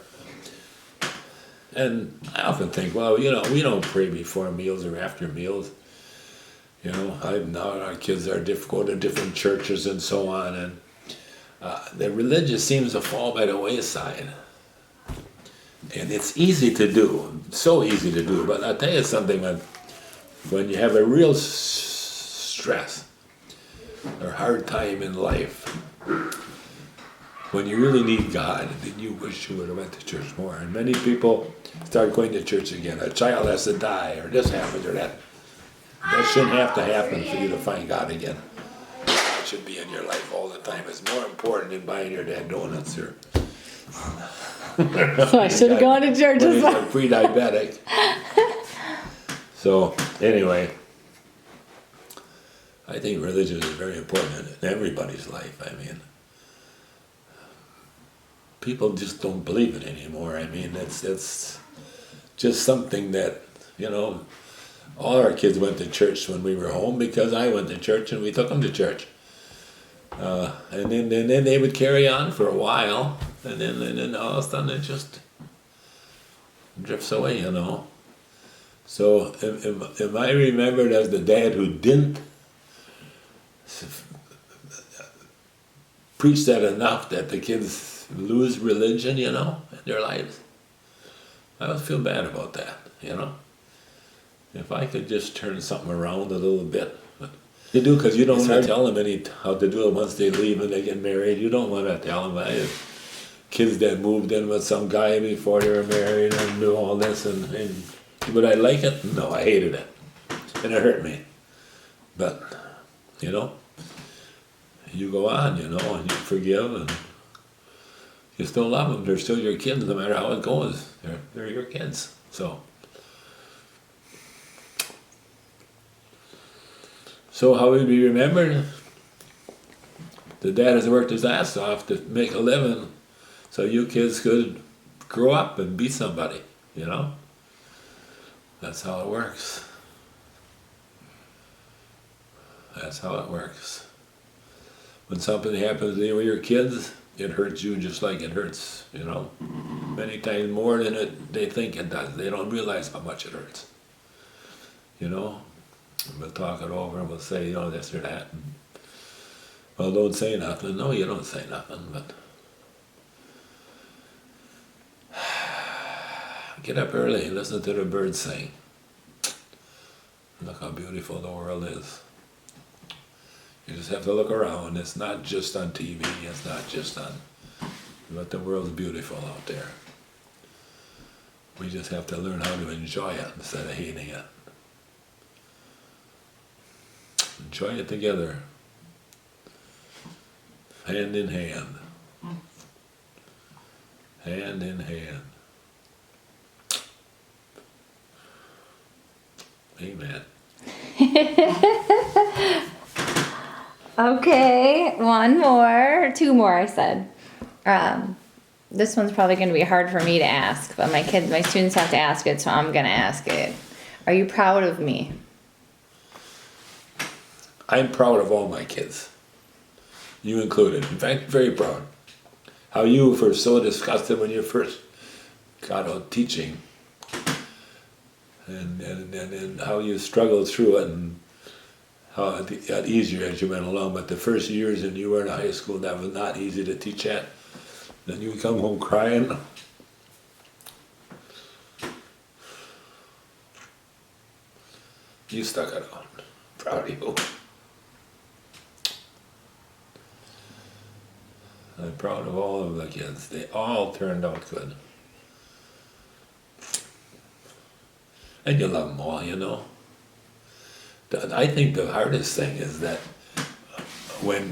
And I often think, well, you know, we don't pray before meals or after meals. You know, now our kids are go to different churches and so on, and the religious seems to fall by the wayside. And it's easy to do, so easy to do. But I'll tell you something, when you have a real stress or hard time in life, when you really need God, then you wish you would have went to church more. And many people start going to church again. A child has to die, or this happens, or that. That shouldn't have to happen for you to find God again. It should be in your life all the time. It's more important than buying your dad donuts or. So I should have gone to church as well. When he's pre-diabetic. So anyway, I think religion is very important in everybody's life. I mean, people just don't believe it anymore. I mean, it's just something that, you know, all our kids went to church when we were home because I went to church and we took them to church. And then they would carry on for a while, and then all of a sudden it just drifts away, you know. So am I remembered as the dad who didn't preach that enough that the kids lose religion, you know, in their lives? I would feel bad about that, you know. If I could just turn something around a little bit. You do, because you don't want to tell them how to do it once they leave and they get married. You don't want to tell them. I have kids that moved in with some guy before they were married and do all this. And would I like it? No, I hated it. And it hurt me. But, you know, you go on, you know, and you forgive and you still love them. They're still your kids no matter how it goes. They're your kids. So how will be remembered? The dad has worked his ass off to make a living so you kids could grow up and be somebody, you know? That's how it works. That's how it works. When something happens to you or your kids, it hurts you just like it hurts, you know? Many times more than they think it does. They don't realize how much it hurts, you know? We'll talk it over and we'll say, you know, this or that. And, well, don't say nothing. No, you don't say nothing, but get up early and listen to the birds sing. Look how beautiful the world is. You just have to look around. It's not just on TV. It's not just on, but the world's beautiful out there. We just have to learn how to enjoy it instead of hating it. Enjoy it together, hand in hand, hand in hand. Amen. Okay, two more, I said. This one's probably going to be hard for me to ask, but my students have to ask it, so I'm going to ask it. Are you proud of me? I'm proud of all my kids, you included. In fact, very proud. How you were so disgusted when you first got out teaching, and how you struggled through it, and how it got easier as you went along. But the first years when you were in high school, that was not easy to teach at. Then you would come home crying. You stuck it out. Proud of you. I'm proud of all of the kids. They all turned out good. And you love them all, you know. I think the hardest thing is that when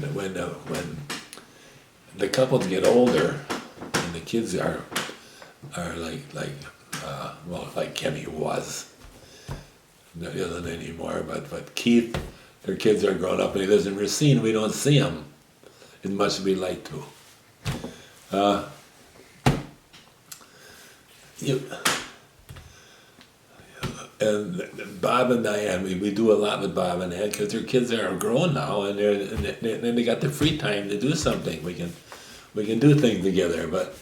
the couples get older and the kids are like Kenny was. He isn't anymore, but Keith, their kids are grown up and he lives in Racine. We don't see him as much as we like to. And Bob and Diane, we do a lot with Bob and Diane because their kids are grown now and they got the free time to do something. We can do things together. But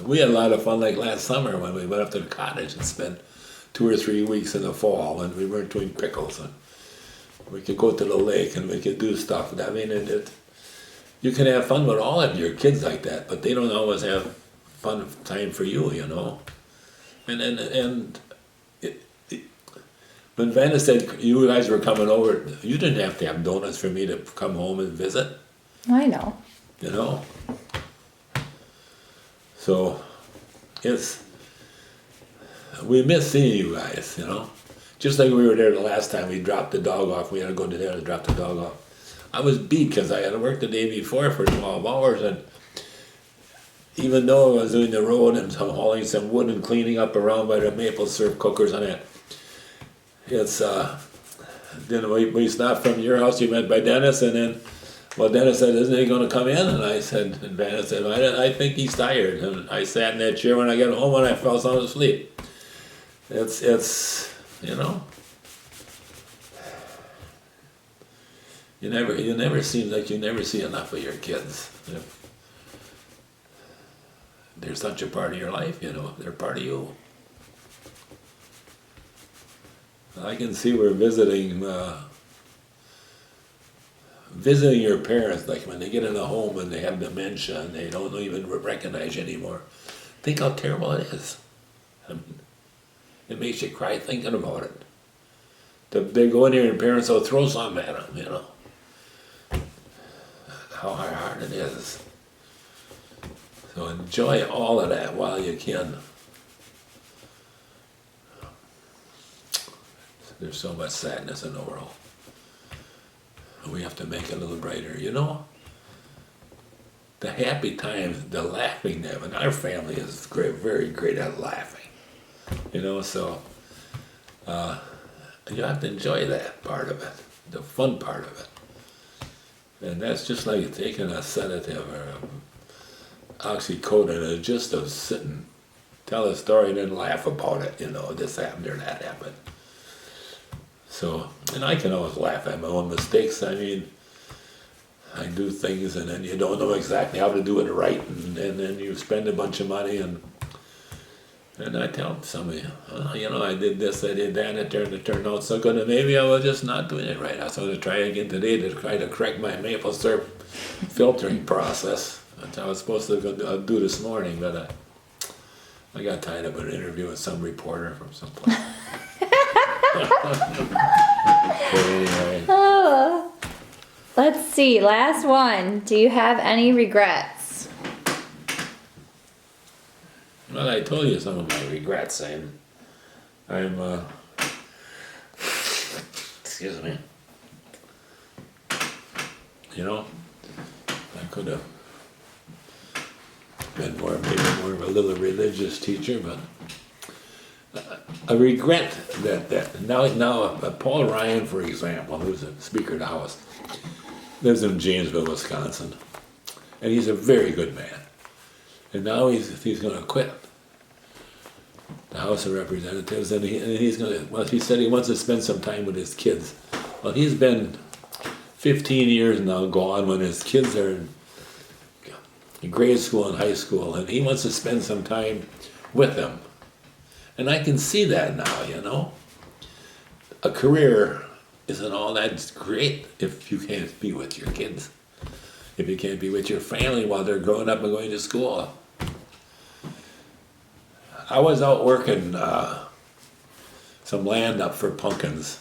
we had a lot of fun like last summer when we went up to the cottage and spent 2 or 3 weeks in the fall and we weren't doing pickles. And we could go to the lake and we could do stuff. I mean, you can have fun with all of your kids like that, but they don't always have fun time for you, you know. And when Vanna said you guys were coming over, you didn't have to have donuts for me to come home and visit. I know. You know. So we miss seeing you guys, you know. Just like we were there the last time, we dropped the dog off. We had to go to there to drop the dog off. I was beat because I had to work the day before for 12 hours, and even though I was doing the road and hauling some wood and cleaning up around by the maple syrup cookers and that, it's then we stopped from your house. You met by Dennis, and then Dennis said, "Isn't he going to come in?" And I said, and Vanna said, "I think he's tired." And I sat in that chair when I got home and I fell sound asleep. It's you know. You never seem like you never see enough of your kids. They're such a part of your life, they're part of you. I can see we're visiting your parents, like when they get in a home and they have dementia and they don't even recognize you anymore. Think how terrible it is. I mean, it makes you cry thinking about it. They go in here and parents will throw something at them, how hard it is. So enjoy all of that while you can. There's so much sadness in the world. We have to make it a little brighter, The happy times, the laughing them, and our family is great, very great at laughing, so you have to enjoy that part of it, the fun part of it. And that's just like taking a sedative or oxycodone and just to sit and tell a story and then laugh about it, this happened or that happened. So, and I can always laugh at my own mistakes. I mean, I do things and then you don't know exactly how to do it right, and then you spend a bunch of money, and I tell somebody, I did this, I did that, and it turned out so good, and maybe I was just not doing it right. I was going to try again today to try to correct my maple syrup filtering process. That's what I was supposed to do this morning, but I got tied up in an interview with some reporter from some place. But anyway. Oh, let's see. Last one. Do you have any regrets? Well, I told you some of my regrets. I'm excuse me. I could have been maybe more of a little religious teacher, but I regret that now Paul Ryan, for example, who's a Speaker of the House, lives in Janesville, Wisconsin, and he's a very good man. And now he's going to quit the House of Representatives, and he's going to. Well, he said he wants to spend some time with his kids. Well, he's been 15 years now gone when his kids are in grade school and high school, and he wants to spend some time with them. And I can see that now, A career isn't all that great if you can't be with your kids. If you can't be with your family while they're growing up and going to school. I was out working some land up for pumpkins.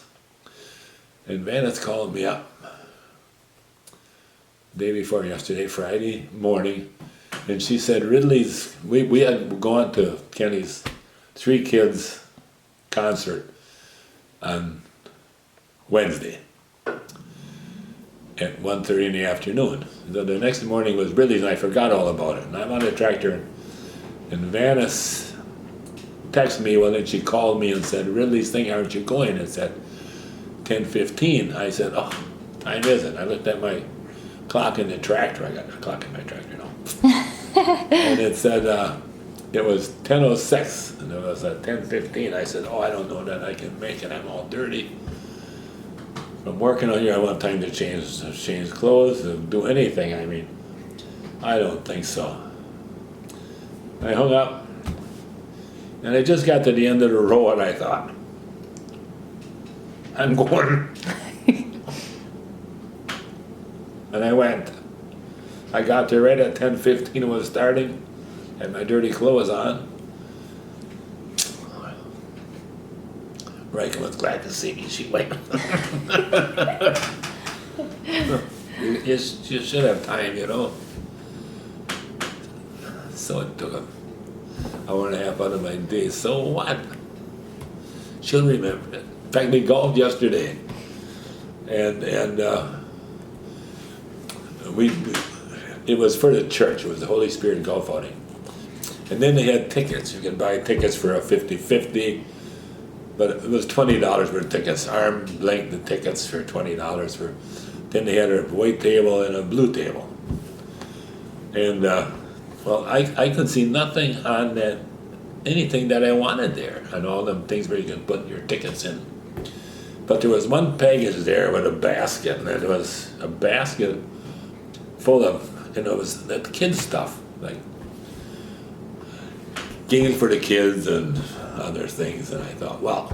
And Vanessa called me up day before yesterday, Friday morning. And she said, Ridley's, we had gone to Kenny's 3 kids concert on Wednesday at 1:30 in the afternoon. The next morning was Ridley's, and I forgot all about it. And I'm on the tractor, and Vanessa texted me, well, then she called me and said, Ridley's thing, aren't you going? It's at 10:15. I said, oh, time is it? I looked at my clock in the tractor. I got a clock in my tractor now. And it said, it was 10:06, and it was at 10:15. I said, oh, I don't know that I can make it. I'm all dirty. I'm working on here. I want time to change clothes, to do anything. I mean, I don't think so. I hung up, and I just got to the end of the row, and I thought, I'm going. And I went. I got there right at 10:15. It was starting. Had my dirty clothes on. Reika was glad to see me. She went. you should have time, So it took an hour and a half out of my day. So what? She'll remember it. In fact, we golfed yesterday, and it was for the church. It was the Holy Spirit golf outing. And then they had tickets. You could buy tickets for a 50-50, but it was $20 for tickets. Arm length tickets for $20. Then they had a white table and a blue table. And well, I could see nothing on anything that I wanted there, and all them things where you can put your tickets in. But there was one package there with a basket, and it was a basket full of, it was the kids stuff, like games for the kids and other things. And I thought, well,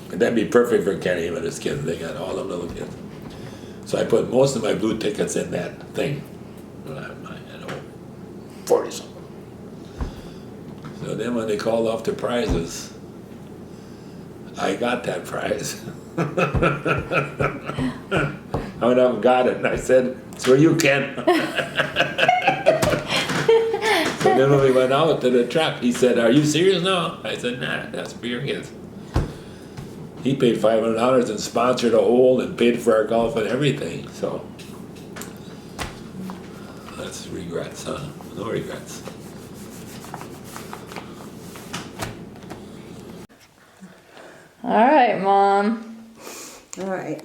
that'd be perfect for Kenny with his kids. They got all them little kids. So I put most of my blue tickets in that thing. I 40 something. So then when they called off the prizes, I got that prize. I went up and got it, and I said, "It's for you, Ken." So then when we went out to the truck, he said, "Are you serious now?" I said, "Nah, that's for your kids." He paid $500 and sponsored a hole and paid for our golf and everything. So that's regrets, huh? No regrets. All right, Mom. All right.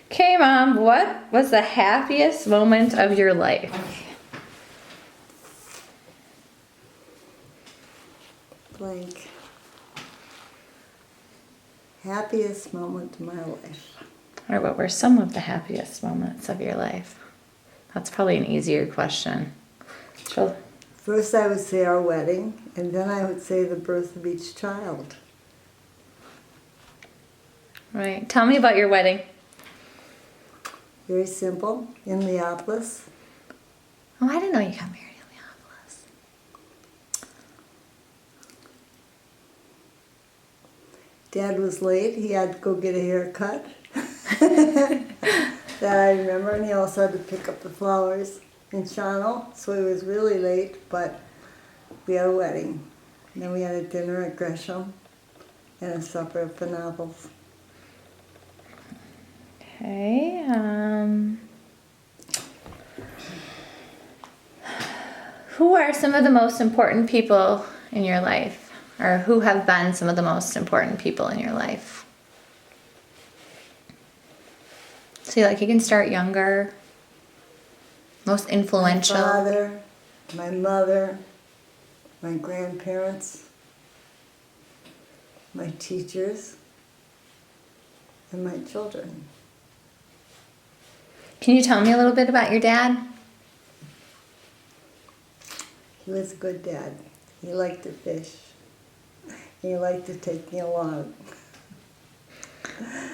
Okay, Mom, what was the happiest moment of your life? Blank. Happiest moment of my life. Or what were some of the happiest moments of your life? That's probably an easier question. She'll- First I would say our wedding, and then I would say the birth of each child. Right. Tell me about your wedding. Very simple, in Minneapolis. Oh, I didn't know you got married in Minneapolis. Dad was late, he had to go get a haircut. That I remember, and he also had to pick up the flowers in Shawano, so he was really late, but we had a wedding. And then we had a dinner at Gresham and a supper at Fanovel's. Okay. Who are some of the most important people in your life? Or who have been some of the most important people in your life? So you can start younger. Most influential. My father, my mother, my grandparents, my teachers, and my children. Can you tell me a little bit about your dad? He was a good dad. He liked to fish. He liked to take me along.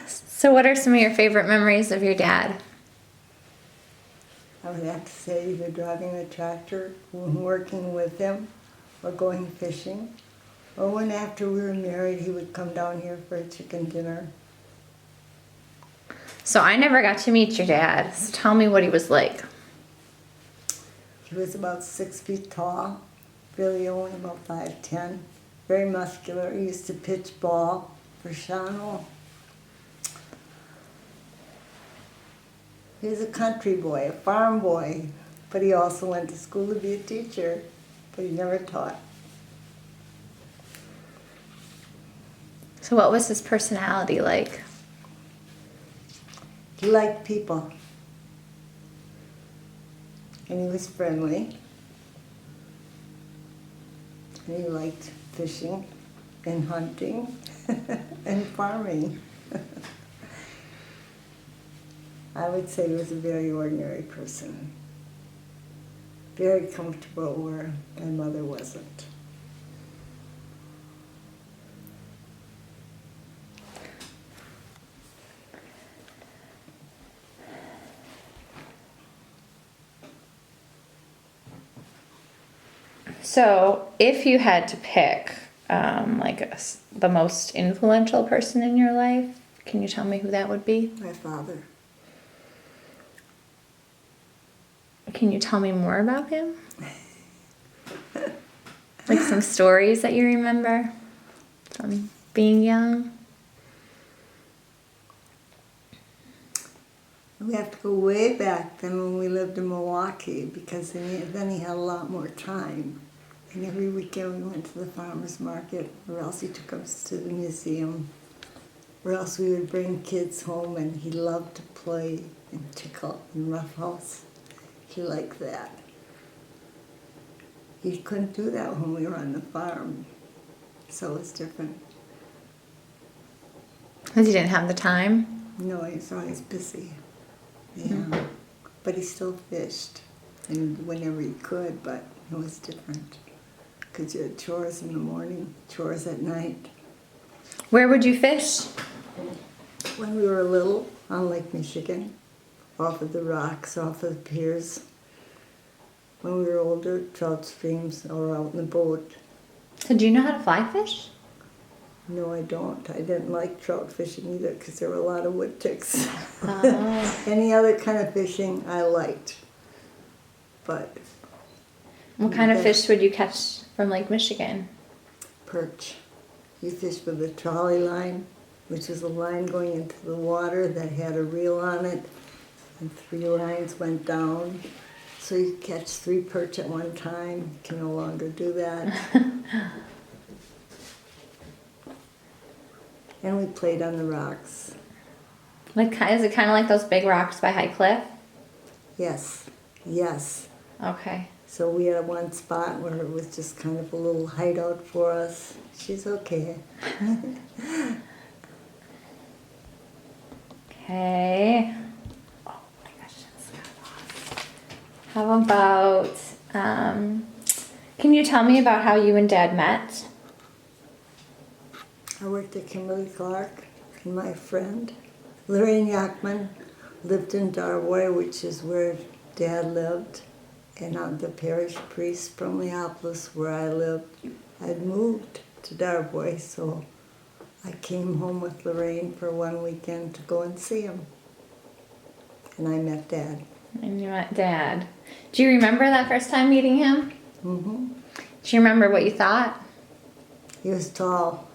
So what are some of your favorite memories of your dad? I would have to say either driving a tractor, working with him, or going fishing. Or when after we were married, he would come down here for a chicken dinner. So I never got to meet your dad. So tell me what he was like. He was about 6 feet tall, really only about 5'10", very muscular. He used to pitch ball for Shawano. He was a country boy, a farm boy, but he also went to school to be a teacher, but he never taught. So what was his personality like? He liked people. And he was friendly. And he liked fishing and hunting and farming. I would say he was a very ordinary person. Very comfortable where my mother wasn't. So if you had to pick the most influential person in your life, can you tell me who that would be? My father. Can you tell me more about him? Like some stories that you remember from being young? We have to go way back then when we lived in Milwaukee, because then he had a lot more time. And every weekend we went to the farmer's market, or else he took us to the museum, or else we would bring kids home, and he loved to play and tickle and roughhouse. He liked that. He couldn't do that when we were on the farm, so it was different. Because he didn't have the time? No, he's always busy. Yeah. But he still fished. And whenever he could, but it was different. Because you had chores in the morning, chores at night. Where would you fish? When we were little, on Lake Michigan, off of the rocks, off of the piers. When we were older, trout streams or out in the boat. So do you know how to fly fish? No, I don't. I didn't like trout fishing either because there were a lot of wood ticks. Oh. Any other kind of fishing I liked. But What kind of fish would you catch from Lake Michigan? perch. You fish with a trolley line, which is a line going into the water that had a reel on it, and 3 lines went down. So you catch 3 perch at one time. You can no longer do that. And we played on the rocks. Like, is it kind of like those big rocks by High Cliff? Yes, yes. Okay. So we had one spot where it was just kind of a little hideout for us. She's okay. Okay. Oh my gosh, that's got lost. How about, can you tell me about how you and Dad met? I worked at Kimberly Clark, and my friend Lorraine Yachman lived in Darboy, which is where Dad lived, and the parish priest from Leopolis, where I lived, had moved to Darboy, so I came home with Lorraine for one weekend to go and see him. And I met Dad. And you met Dad. Do you remember that first time meeting him? Mm-hmm. Do you remember what you thought? He was tall.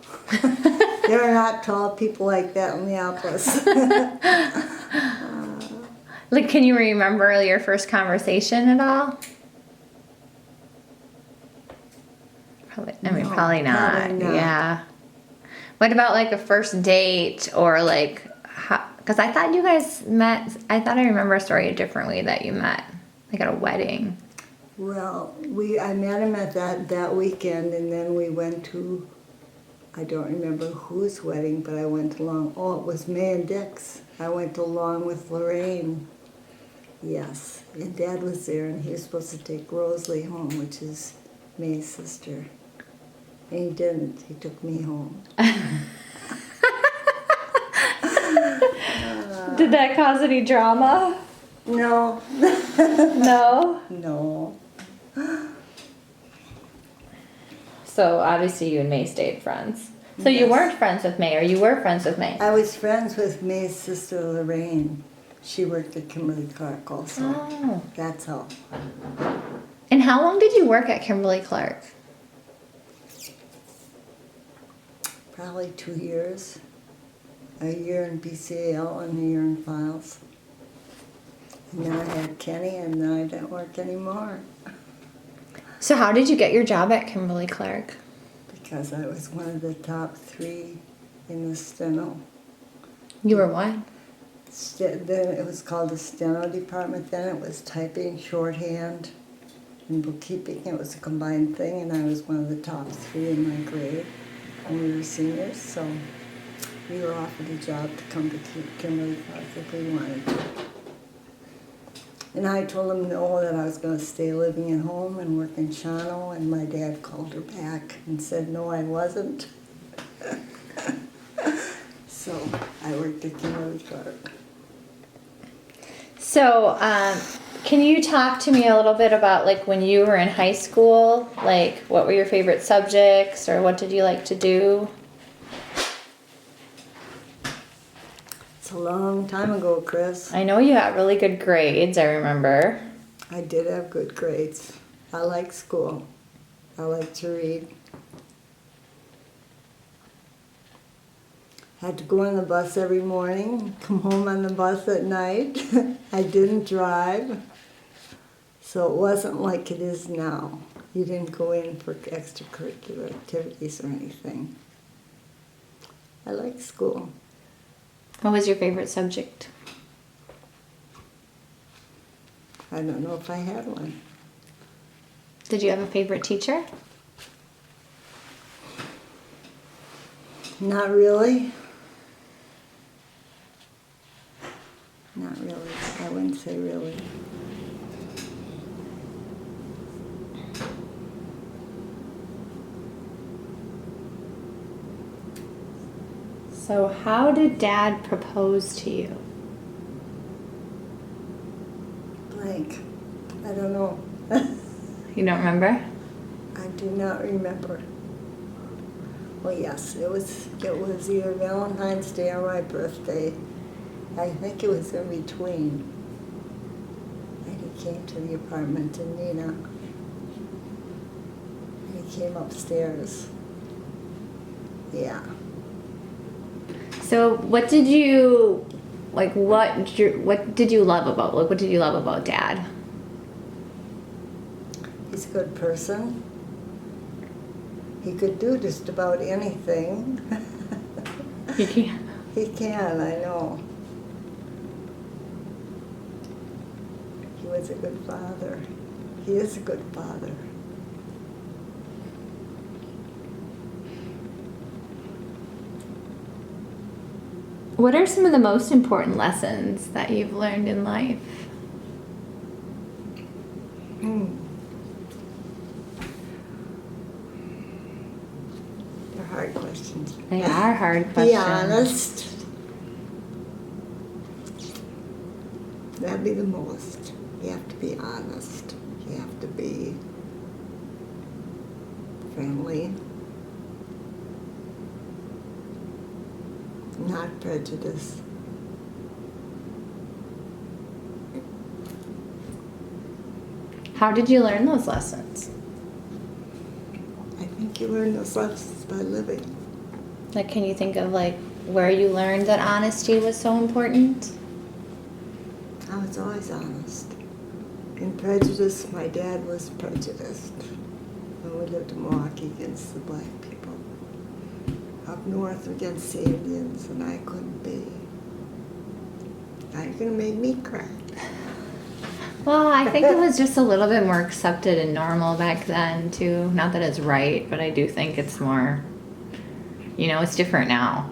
There are not tall people like that in Leopolis. Like, can you remember your first conversation at all? Probably, No, probably not. probably not. Yeah. What about like a first date or like, because I thought you guys met, I thought I remember a story differently that you met, like at a wedding. Well, I met him at that weekend, and then we went to, I don't remember whose wedding, but I went along. Oh, it was May and Dick's. I went along with Lorraine. Yes, and Dad was there, and he was supposed to take Rosalie home, which is May's sister. And he didn't. He took me home. Did that cause any drama? No. No. No. So obviously you and May stayed friends. So you Yes. weren't friends with May, or you were friends with May? I was friends with May's sister Lorraine. She worked at Kimberly Clark also. Oh. That's how. And how long did you work at Kimberly Clark? Probably 2 years. A year in BCAL and a year in files. And then I had Kenny, and then I didn't work anymore So how did you get your job at Kimberly Clark? because I was one of the top 3 in the steno. You were what? Then it was called the steno department. Then it was typing, shorthand, and bookkeeping. It was a combined thing, and I was one of the top 3 in my grade when we were seniors. So we were offered a job to come to Kimberly Clark if we wanted to. And I told him no, that I was going to stay living at home and work in Shawano, and my dad called her back and said no, I wasn't. So I worked at Kimberly Clark. So, can you talk to me a little bit about like when you were in high school? Like, what were your favorite subjects, or what did you like to do? It's a long time ago, Chris. I know you got really good grades, I remember. I did have good grades. I like school. I like to read. Had to go on the bus every morning, come home on the bus at night. I didn't drive, so it wasn't like it is now. You didn't go in for extracurricular activities or anything. I like school. What was your favorite subject? I don't know if I had one. Did you have a favorite teacher? Not really. say really. So how did Dad propose to you? Blank. I don't know. You don't remember? I do not remember. Well, yes, it was either Valentine's Day or my birthday. I think it was in between. And he came to the apartment in Nina. And he came upstairs. Yeah. So what did you like? What did you love about? Like, what did you love about Dad? He's a good person. He could do just about anything. You can't. He can, I know. He was a good father. He is a good father. What are some of the most important lessons that you've learned in life? They're hard questions. They are hard questions. Be honest. That'd be the most. You have to be honest. You have to be friendly. Not prejudiced. How did you learn those lessons? I think you learn those lessons by living. Like, can you think of like where you learned that honesty was so important? I was always honest. In prejudice, my dad was prejudiced. When we lived in Milwaukee against the black people. Up north against the Indians, and I couldn't be. Now you're gonna make me cry. Well, I think it was just a little bit more accepted and normal back then too. Not that it's right, but I do think it's more, it's different now.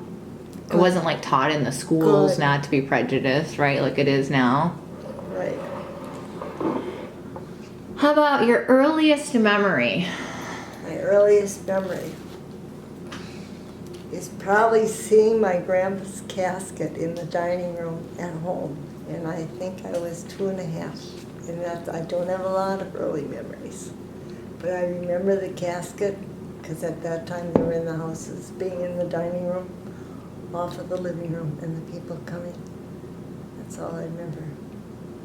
It wasn't like taught in the schools Good. not to be prejudiced, right? Like it is now. Right. How about your earliest memory? My earliest memory is probably seeing my grandpa's casket in the dining room at home. And I think I was 2.5. And I don't have a lot of early memories. But I remember the casket, because at that time they were in the houses, being in the dining room, off of the living room, and the people coming. That's all I remember.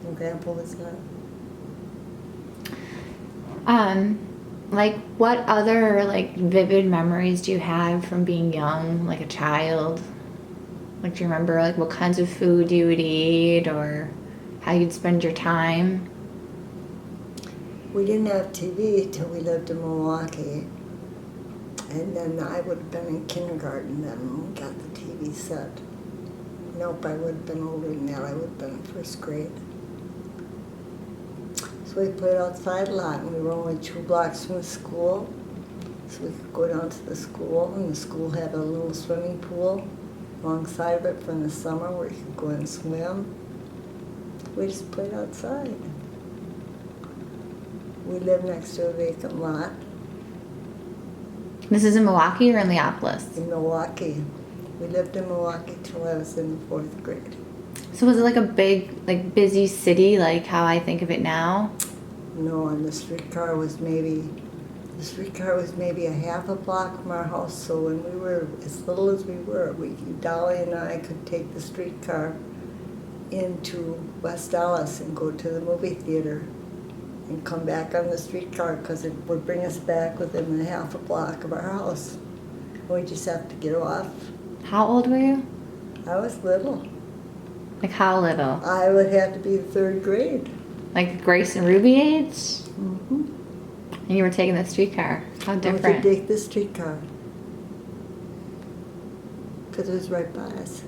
And Grandpa was gone. Like what other like vivid memories do you have from being young, like a child? Like, do you remember like what kinds of food you would eat or how you'd spend your time? We didn't have TV till we lived in Milwaukee. And then I would have been in kindergarten then when we got the TV set. Nope, I would have been older than that. I would have been in first grade. So we played outside a lot, and we were only 2 blocks from the school. So we could go down to the school, and the school had a little swimming pool alongside of it from the summer where you could go and swim. We just played outside. We lived next to a vacant lot This is in Milwaukee or in Leopolis? in Milwaukee. We lived in Milwaukee till I was in the 4th grade. So was it like a big, like busy city, like how I think of it now? No, and the streetcar was maybe a half a block from our house. So when we were as little as we were, Dolly and I could take the streetcar into West Dallas and go to the movie theater and come back on the streetcar because it would bring us back within a half a block of our house. We just have to get off. How old were you? I was little. Like how little? I would have to be the 3rd grade. Like Grace and Ruby age? Mm-hmm. And you were taking the streetcar. How We could different. take the streetcar because it was right by us.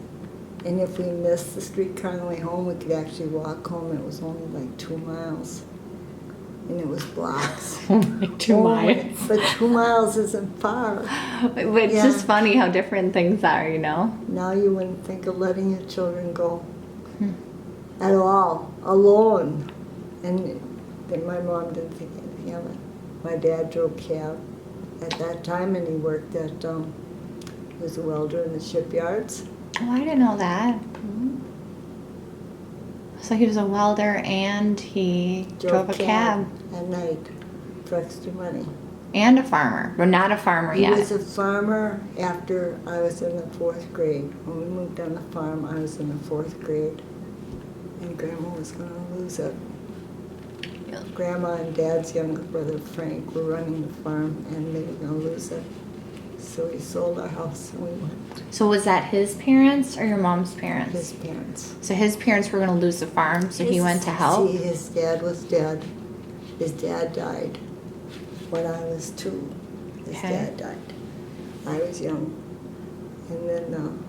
And if we missed the streetcar on the way home, we could actually walk home. It was only like 2 miles. And it was blocks. Like 2 miles. But 2 miles isn't far. But it's Yeah. just funny how different things are, Now you wouldn't think of letting your children go. at all, alone. And then my mom didn't think anything of it. My dad drove cab at that time, and he worked at, he was a welder in the shipyards. Oh, I didn't know that. So he was a welder and he drove a cab. At night for extra money. And a farmer, but not a farmer He yet. was a farmer after I was in the 4th grade. When we moved on the farm, I was in the 4th grade. And Grandma was going to lose it. Grandma and Dad's younger brother Frank were running the farm, and they were going to lose it. So we sold our house and we went. So was that his parents or your mom's parents? His parents. So his parents were going to lose the farm, so he went to help? See, his dad was dead. His dad died when I was 2. His Okay. dad died. I was young. And then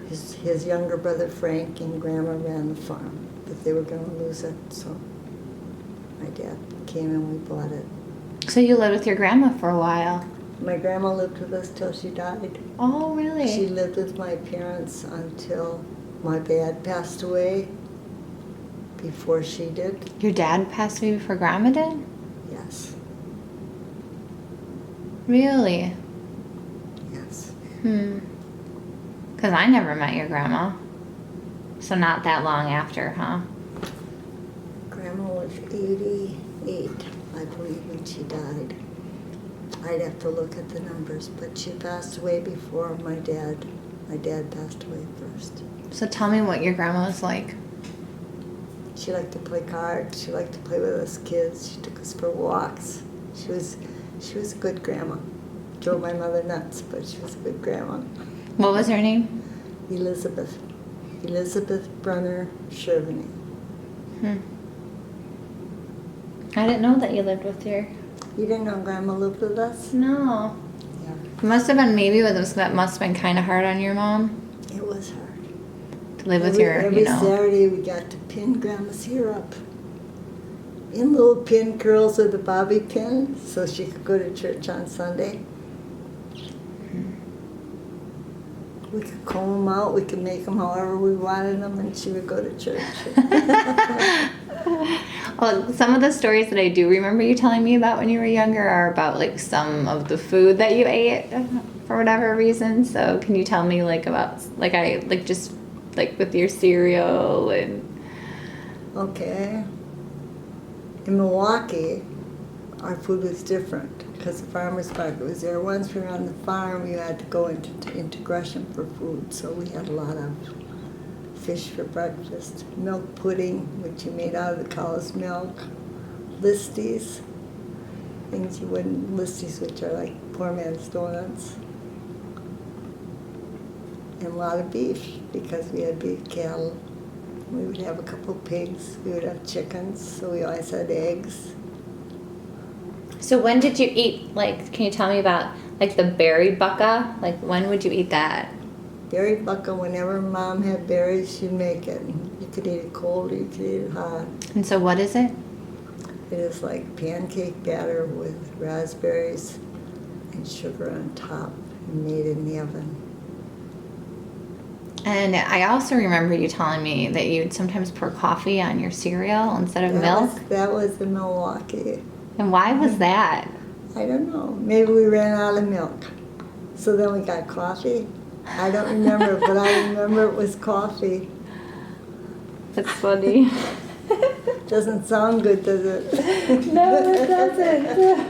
his younger brother Frank and Grandma ran the farm, but they were going to lose it, so my dad came and we bought it. So you lived with your grandma for a while? My grandma lived with us till she died. Oh, really? She lived with my parents until my dad passed away. Before she did, Your dad passed away before grandma did? yes, Really? yes. Because I never met your grandma. So not that long after, huh? Grandma was 88, I believe, when she died. I'd have to look at the numbers, but she passed away before my dad. My dad passed away first. So tell me what your grandma was like. She liked to play cards. She liked to play with us kids. She took us for walks. She was a good grandma. Drove my mother nuts, but she was a good grandma. What was her name? Elizabeth Brunner Shervany. I didn't know that you lived with your... You didn't know Grandma lived with us? No. Yeah. It must have been maybe with us, that must have been kind of hard on your mom It was hard. to live with Every Saturday we got to pin Grandma's hair up in little pin curls with a bobby pin so she could go to church on Sunday. We could comb them out, we could make them however we wanted them, and she would go to church. Well, some of the stories that I do remember you telling me about when you were younger are about like some of the food that you ate for whatever reason. So can you tell me like about just with your cereal and... Okay. In Milwaukee, our food was different because the farmer's market was there. Once we were on the farm, you had to go into Gresham for food, so we had a lot of fish for breakfast, milk pudding, which you made out of the cow's milk, listies, things you wouldn't, listies which are like poor man's donuts, and a lot of beef because we had beef cattle. We would have a couple of pigs, we would have chickens, so we always had eggs. So when did you eat, can you tell me about the berry bucka? When would you eat that? Berry bucka, whenever Mom had berries, she'd make it. You could eat it cold or you could eat it hot. And so what is it? It is like pancake batter with raspberries and sugar on top, and made in the oven. And I also remember you telling me that you'd sometimes pour coffee on your cereal instead of milk. That was in Milwaukee. And why was that? I don't know. Maybe we ran out of milk. So then we got coffee. I don't remember, but I remember it was coffee. That's funny. Doesn't sound good, does it? No, it doesn't.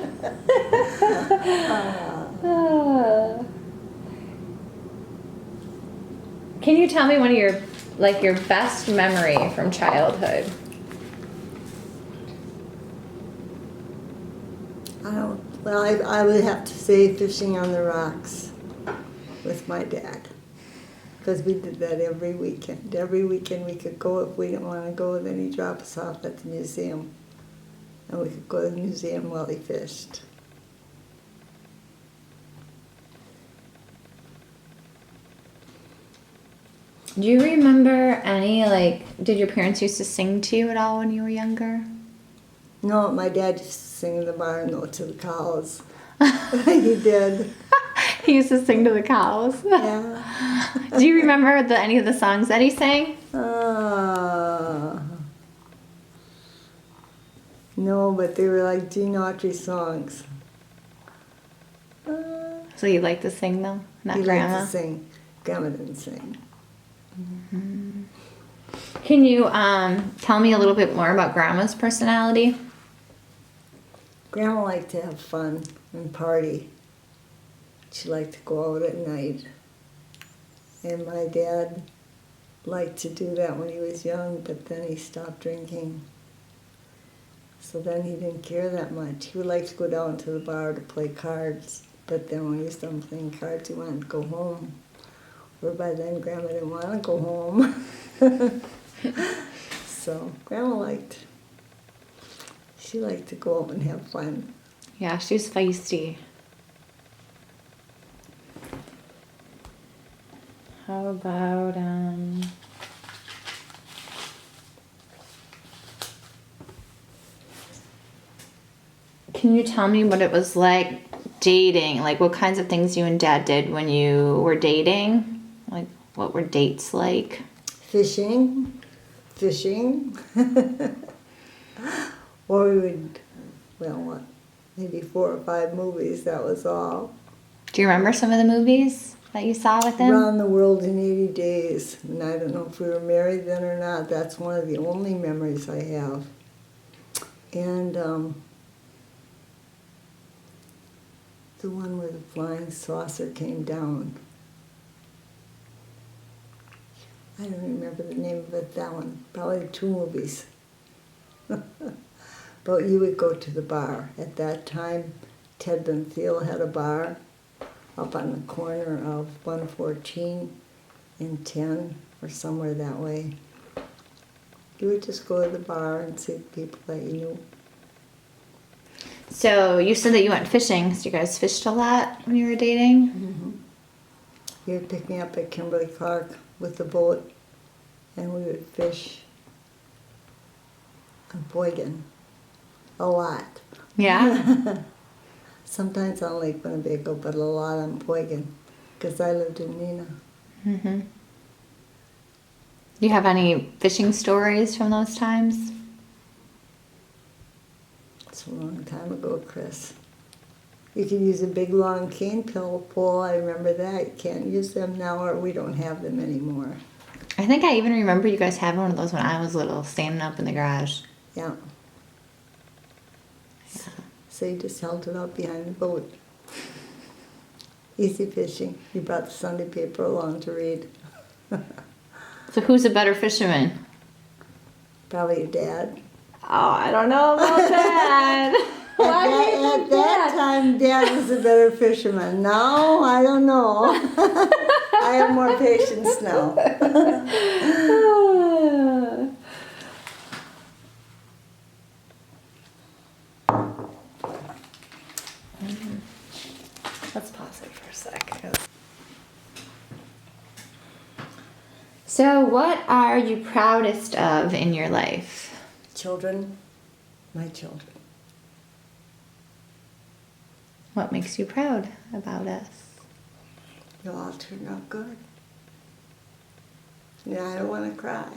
Can you tell me one of your best memory from childhood? I would have to say fishing on the rocks with my dad. Because we did that every weekend. Every weekend we could go. If we didn't want to go, then he'd drop us off at the museum. And we could go to the museum while he fished. Do you remember any, did your parents used to sing to you at all when you were younger? No, my dad used to sing in the barn, though, to the cows. He did. He used to sing to the cows. Yeah. Do you remember any of the songs that he sang? No, but they were like Gene Autry songs. So you like to sing though? Not He Grandma? liked to sing. Grandma didn't sing. Can you tell me a little bit more about Grandma's personality? Grandma liked to have fun and party. She liked to go out at night. And my dad liked to do that when he was young, but then he stopped drinking. So then he didn't care that much. He would like to go down to the bar to play cards, but then when he was done playing cards, he wanted to go home. Or by then, Grandma didn't want to go home. So Grandma she liked to go out and have fun. Yeah, she's feisty. How about can you tell me what it was like dating? Like what kinds of things you and Dad did when you were dating? Like what were dates like? Fishing. Or we would, maybe 4 or 5 movies, that was all. Do you remember some of the movies that you saw with him? Around the World in 80 Days. And I don't know if we were married then or not. That's one of the only memories I have. And the one where the flying saucer came down. I don't remember the name of it, that one. Probably 2 movies. But you would go to the bar. At that time, Ted Van Thiel had a bar up on the corner of 114 and 10, or somewhere that way. You would just go to the bar and see the people that you knew. So you said that you went fishing. So you guys fished a lot when you were dating? Mm-hmm. He would pick me up at Kimberly Clark with the boat, and we would fish on Boygan a lot. Yeah? Sometimes on Lake Winnebago, but a lot on Boygan, because I lived in Neenah. Mm-hmm. You have any fishing stories from those times? It's a long time ago, Chris. You could use a big long cane pole, I remember that. You can't use them now, or we don't have them anymore. I think I even remember you guys having one of those when I was little, standing up in the garage. Yeah. So you just held it up behind the boat. Easy fishing. You brought the Sunday paper along to read. So who's a better fisherman? Probably your dad. Oh, I don't know about that. At that time, Dad was a better fisherman. Now, I don't know. I have more patience now. Let's pause it for a sec. So, what are you proudest of in your life? Children, my children. What makes you proud about us? You all turned out good. Yeah, I don't want to cry.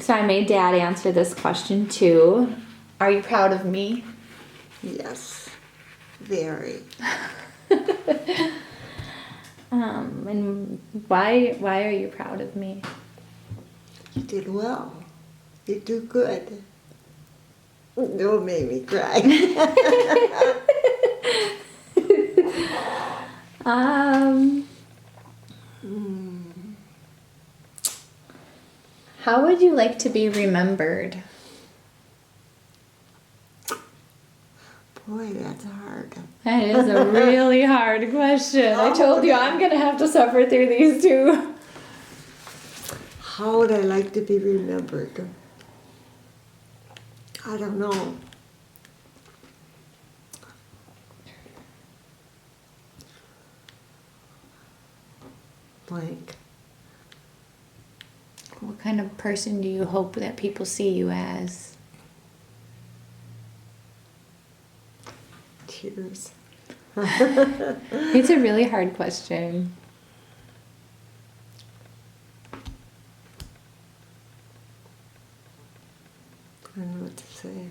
So I made Dad answer this question too. Are you proud of me? Yes, very. And why are you proud of me? You did well. You do good. Don't make me cry. How would you like to be remembered? Boy, that's hard. That is a really hard question. I told you I'm going to have to suffer through these two. How would I like to be remembered? I don't know. Blank. What kind of person do you hope that people see you as? Tears. It's a really hard question. I don't know what to say.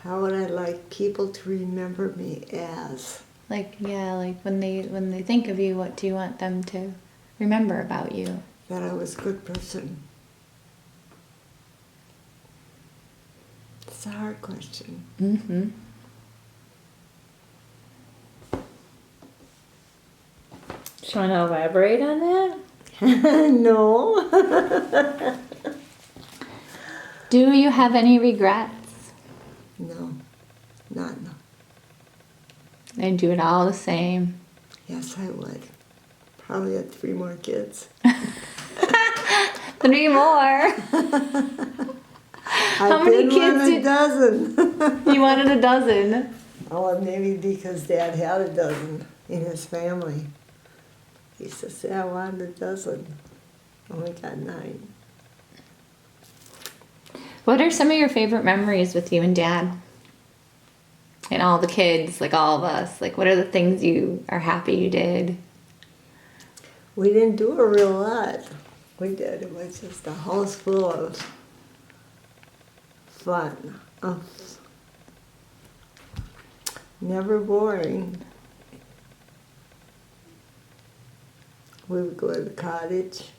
How would I like people to remember me as? Like, yeah, like when they think of you, what do you want them to remember about you? That I was a good person. It's a hard question. Mm-hmm. Do you want to elaborate on that? No. Do you have any regrets? No. None. I'd do it all the same. Yes, I would. Probably had 3 more kids. 3 more. How many kids a did- dozen. You wanted a dozen. Oh, maybe because Dad had a dozen in his family. He used to say, I wanted a dozen. Only got 9. What are some of your favorite memories with you and Dad? And all the kids, like all of us. Like, what are the things you are happy you did? We didn't do a real lot. We did. It was just a house full of fun. Never boring. We would go to the cottage,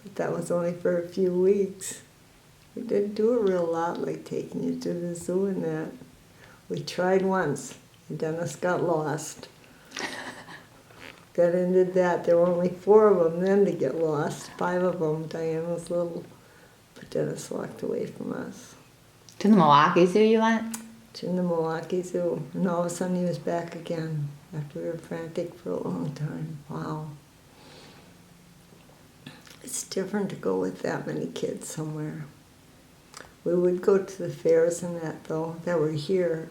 but that was only for a few weeks. We didn't do a real lot, like taking you to the zoo and that. We tried once, and Dennis got lost. That ended that. There were only 4 of them then to get lost. 5 of them. Diane was little, but Dennis walked away from us. To the Milwaukee Zoo you went? To the Milwaukee Zoo, and all of a sudden he was back again after we were frantic for a long time. Wow. It's different to go with that many kids somewhere. We would go to the fairs and that, though, that were here.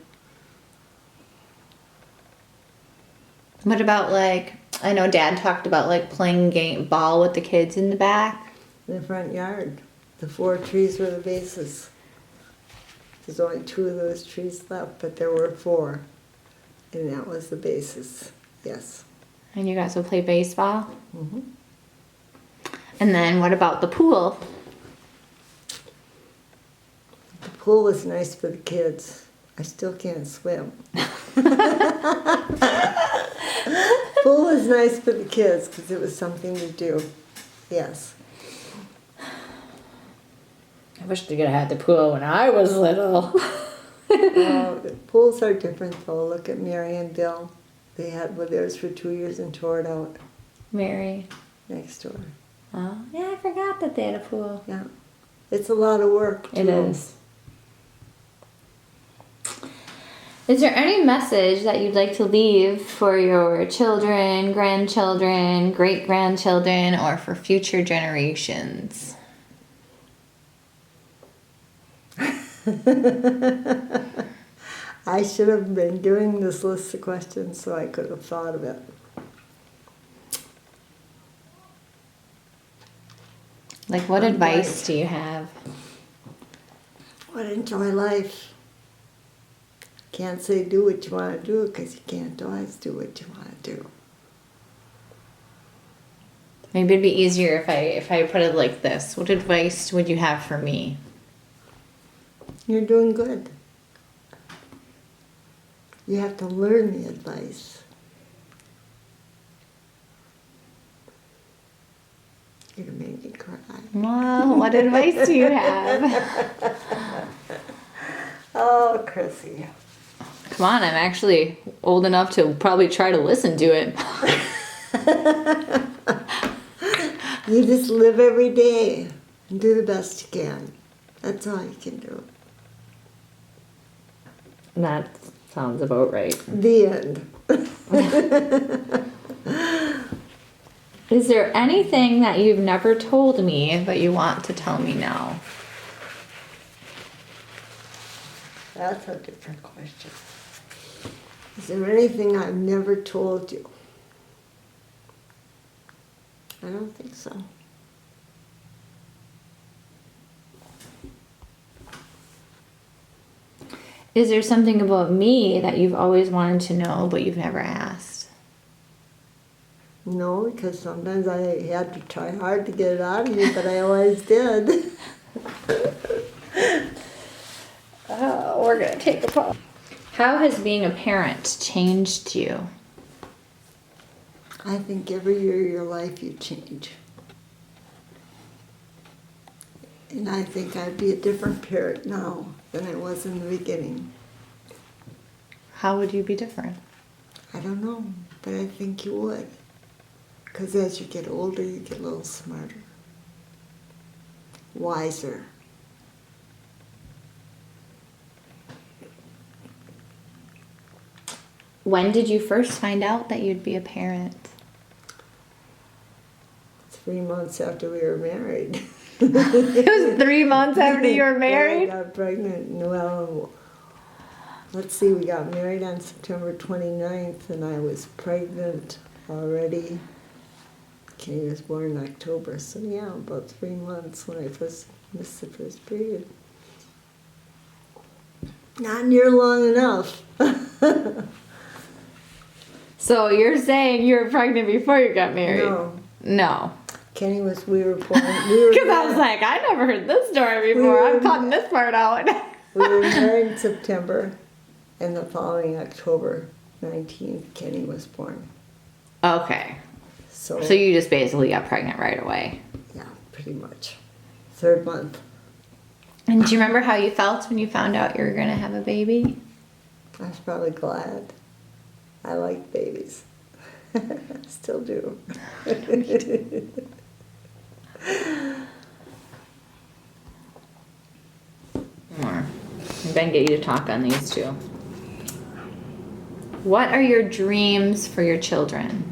What about, like, I know Dad talked about, like, playing ball with the kids in the back. In the front yard. The 4 trees were the bases. There's only 2 of those trees left, but there were 4. And that was the basis, yes. And you guys would play baseball. Hmm. And then what about the pool? The pool was nice for the kids. I still can't swim. Pool was nice for the kids because it was something to do. Yes. I wish they could have had the pool when I was little. Pools are different though. Look at Mary and Bill. They had theirs for 2 years and tore it out Mary. next door. Oh, yeah, I forgot that they had a pool. Yeah. It's a lot of work. It too. is. Is there any message that you'd like to leave for your children, grandchildren, great-grandchildren, or for future generations? I should have been doing this list of questions so I could have thought of it. Like, what Advice. advice do you have? But enjoy life. Can't say do what you want to do because you can't always do what you want to do. Maybe it'd be easier if I put it like this. What advice would you have for me? You're doing good. You have to learn the advice. You're gonna make me cry. Well, what advice do you have? Oh, Chrissy. Come on, I'm actually old enough to probably try to listen to it. You just live every day and do the best you can. That's all you can do. That sounds about right. The end. Is there anything that you've never told me but you want to tell me now? That's a different question. Is there anything I've never told you? I don't think so. Is there something about me that you've always wanted to know but you've never asked? No, because sometimes I had to try hard to get it out of you, but I always did. Oh, we're gonna take a pause. How has being a parent changed you? I think every year of your life you change. And I think I'd be a different parent now than I was in the beginning. How would you be different? I don't know, but I think you would. Because as you get older, you get a little smarter, wiser. When did you first find out that you'd be a parent? 3 months after we were married. It was 3 months after you were married? I got pregnant. Well, let's see, we got married on September 29th, and I was pregnant already. Kenny was born in October, so yeah, about 3 months when I first missed the first period. Not near long enough. So you're saying you were pregnant before you got married? No. No. Kenny was, we were born, Because I was like, I never heard this story before. I'm cutting this part out. we were married in September, and the following October 19th, Kenny was born. Okay. So So you just basically got pregnant right away. yeah, pretty much. 3rd month. And do you remember how you felt when you found out you were going to have a baby? I was probably glad. I like babies. Still do. More. I'm going to get you to talk on these two. What are your dreams for your children?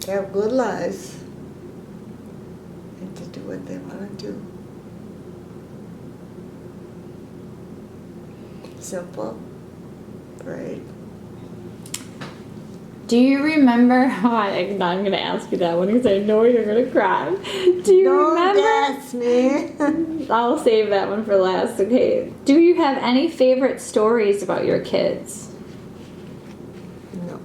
To have good lives and to do what they want to do. Simple, right? Do you remember? Oh, I'm going to ask you that one because I know you're going to cry. Do you Don't remember? ask me. I'll save that one for last. Okay. Do you have any favorite stories about your kids? No.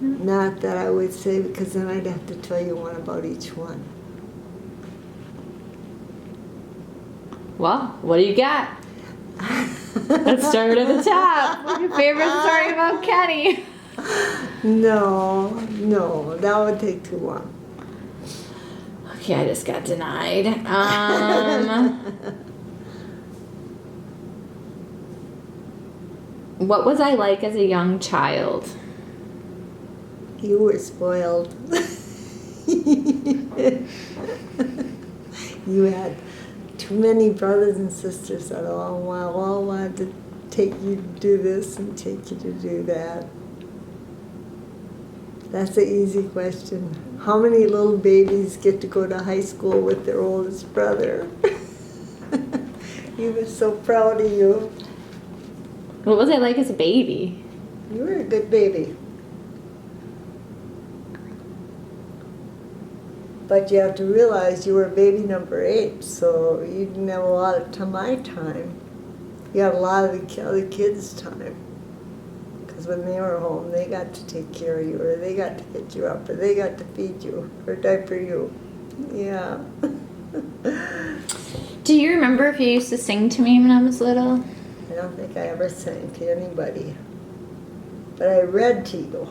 Not that I would say, because then I'd have to tell you one about each one. Well, what do you got? Let's start at the top. Your favorite story about Kenny. No, that would take too long. Okay, I just got denied. What was I like as a young child? You were spoiled. You had too many brothers and sisters that all wanted to take you to do this and take you to do that. That's an easy question. How many little babies get to go to high school with their oldest brother? He was so proud of you. What was I like as a baby? You were a good baby. But you have to realize you were baby number 8, so you didn't have a lot of my time. You had a lot of the other kids' time. Because when they were home, they got to take care of you, or they got to get you up, or they got to feed you, or diaper you. Yeah. Do you remember if you used to sing to me when I was little? I don't think I ever sang to anybody. But I read to you.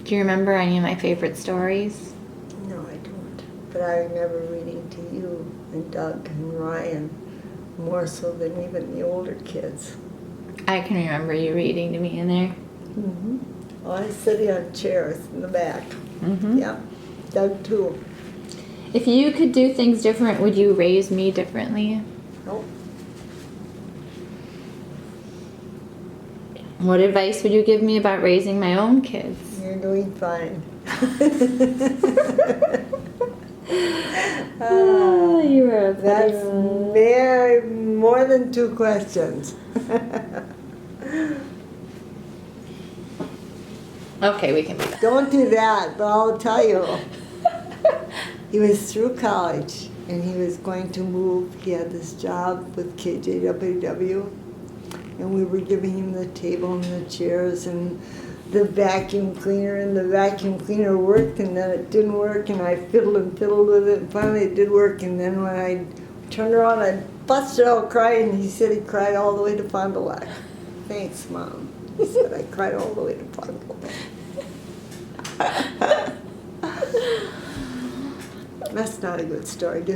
Do you remember any of my favorite stories? No, I don't. But I remember reading to you and Doug and Ryan, more so than even the older kids. I can remember you reading to me in there. Mm-hmm. Oh, I sit on chairs in the back. Mm-hmm. Yep. Doug too. If you could do things different, would you raise me differently? Nope. What advice would you give me about raising my own kids? You're doing fine. Oh, you were a That's very more than 2 questions. Okay, we can do that. Don't do that, but I'll tell you. He was through college and he was going to move. He had this job with KJWW, and we were giving him the table and the chairs and the vacuum cleaner, and the vacuum cleaner worked, and then it didn't work, and I fiddled and fiddled with it, and finally it did work, and then when I turned around, I busted out crying, and he said he cried all the way to Fond du Lac. Thanks, Mom. He said I cried all the way to Fond du Lac. That's not a good story.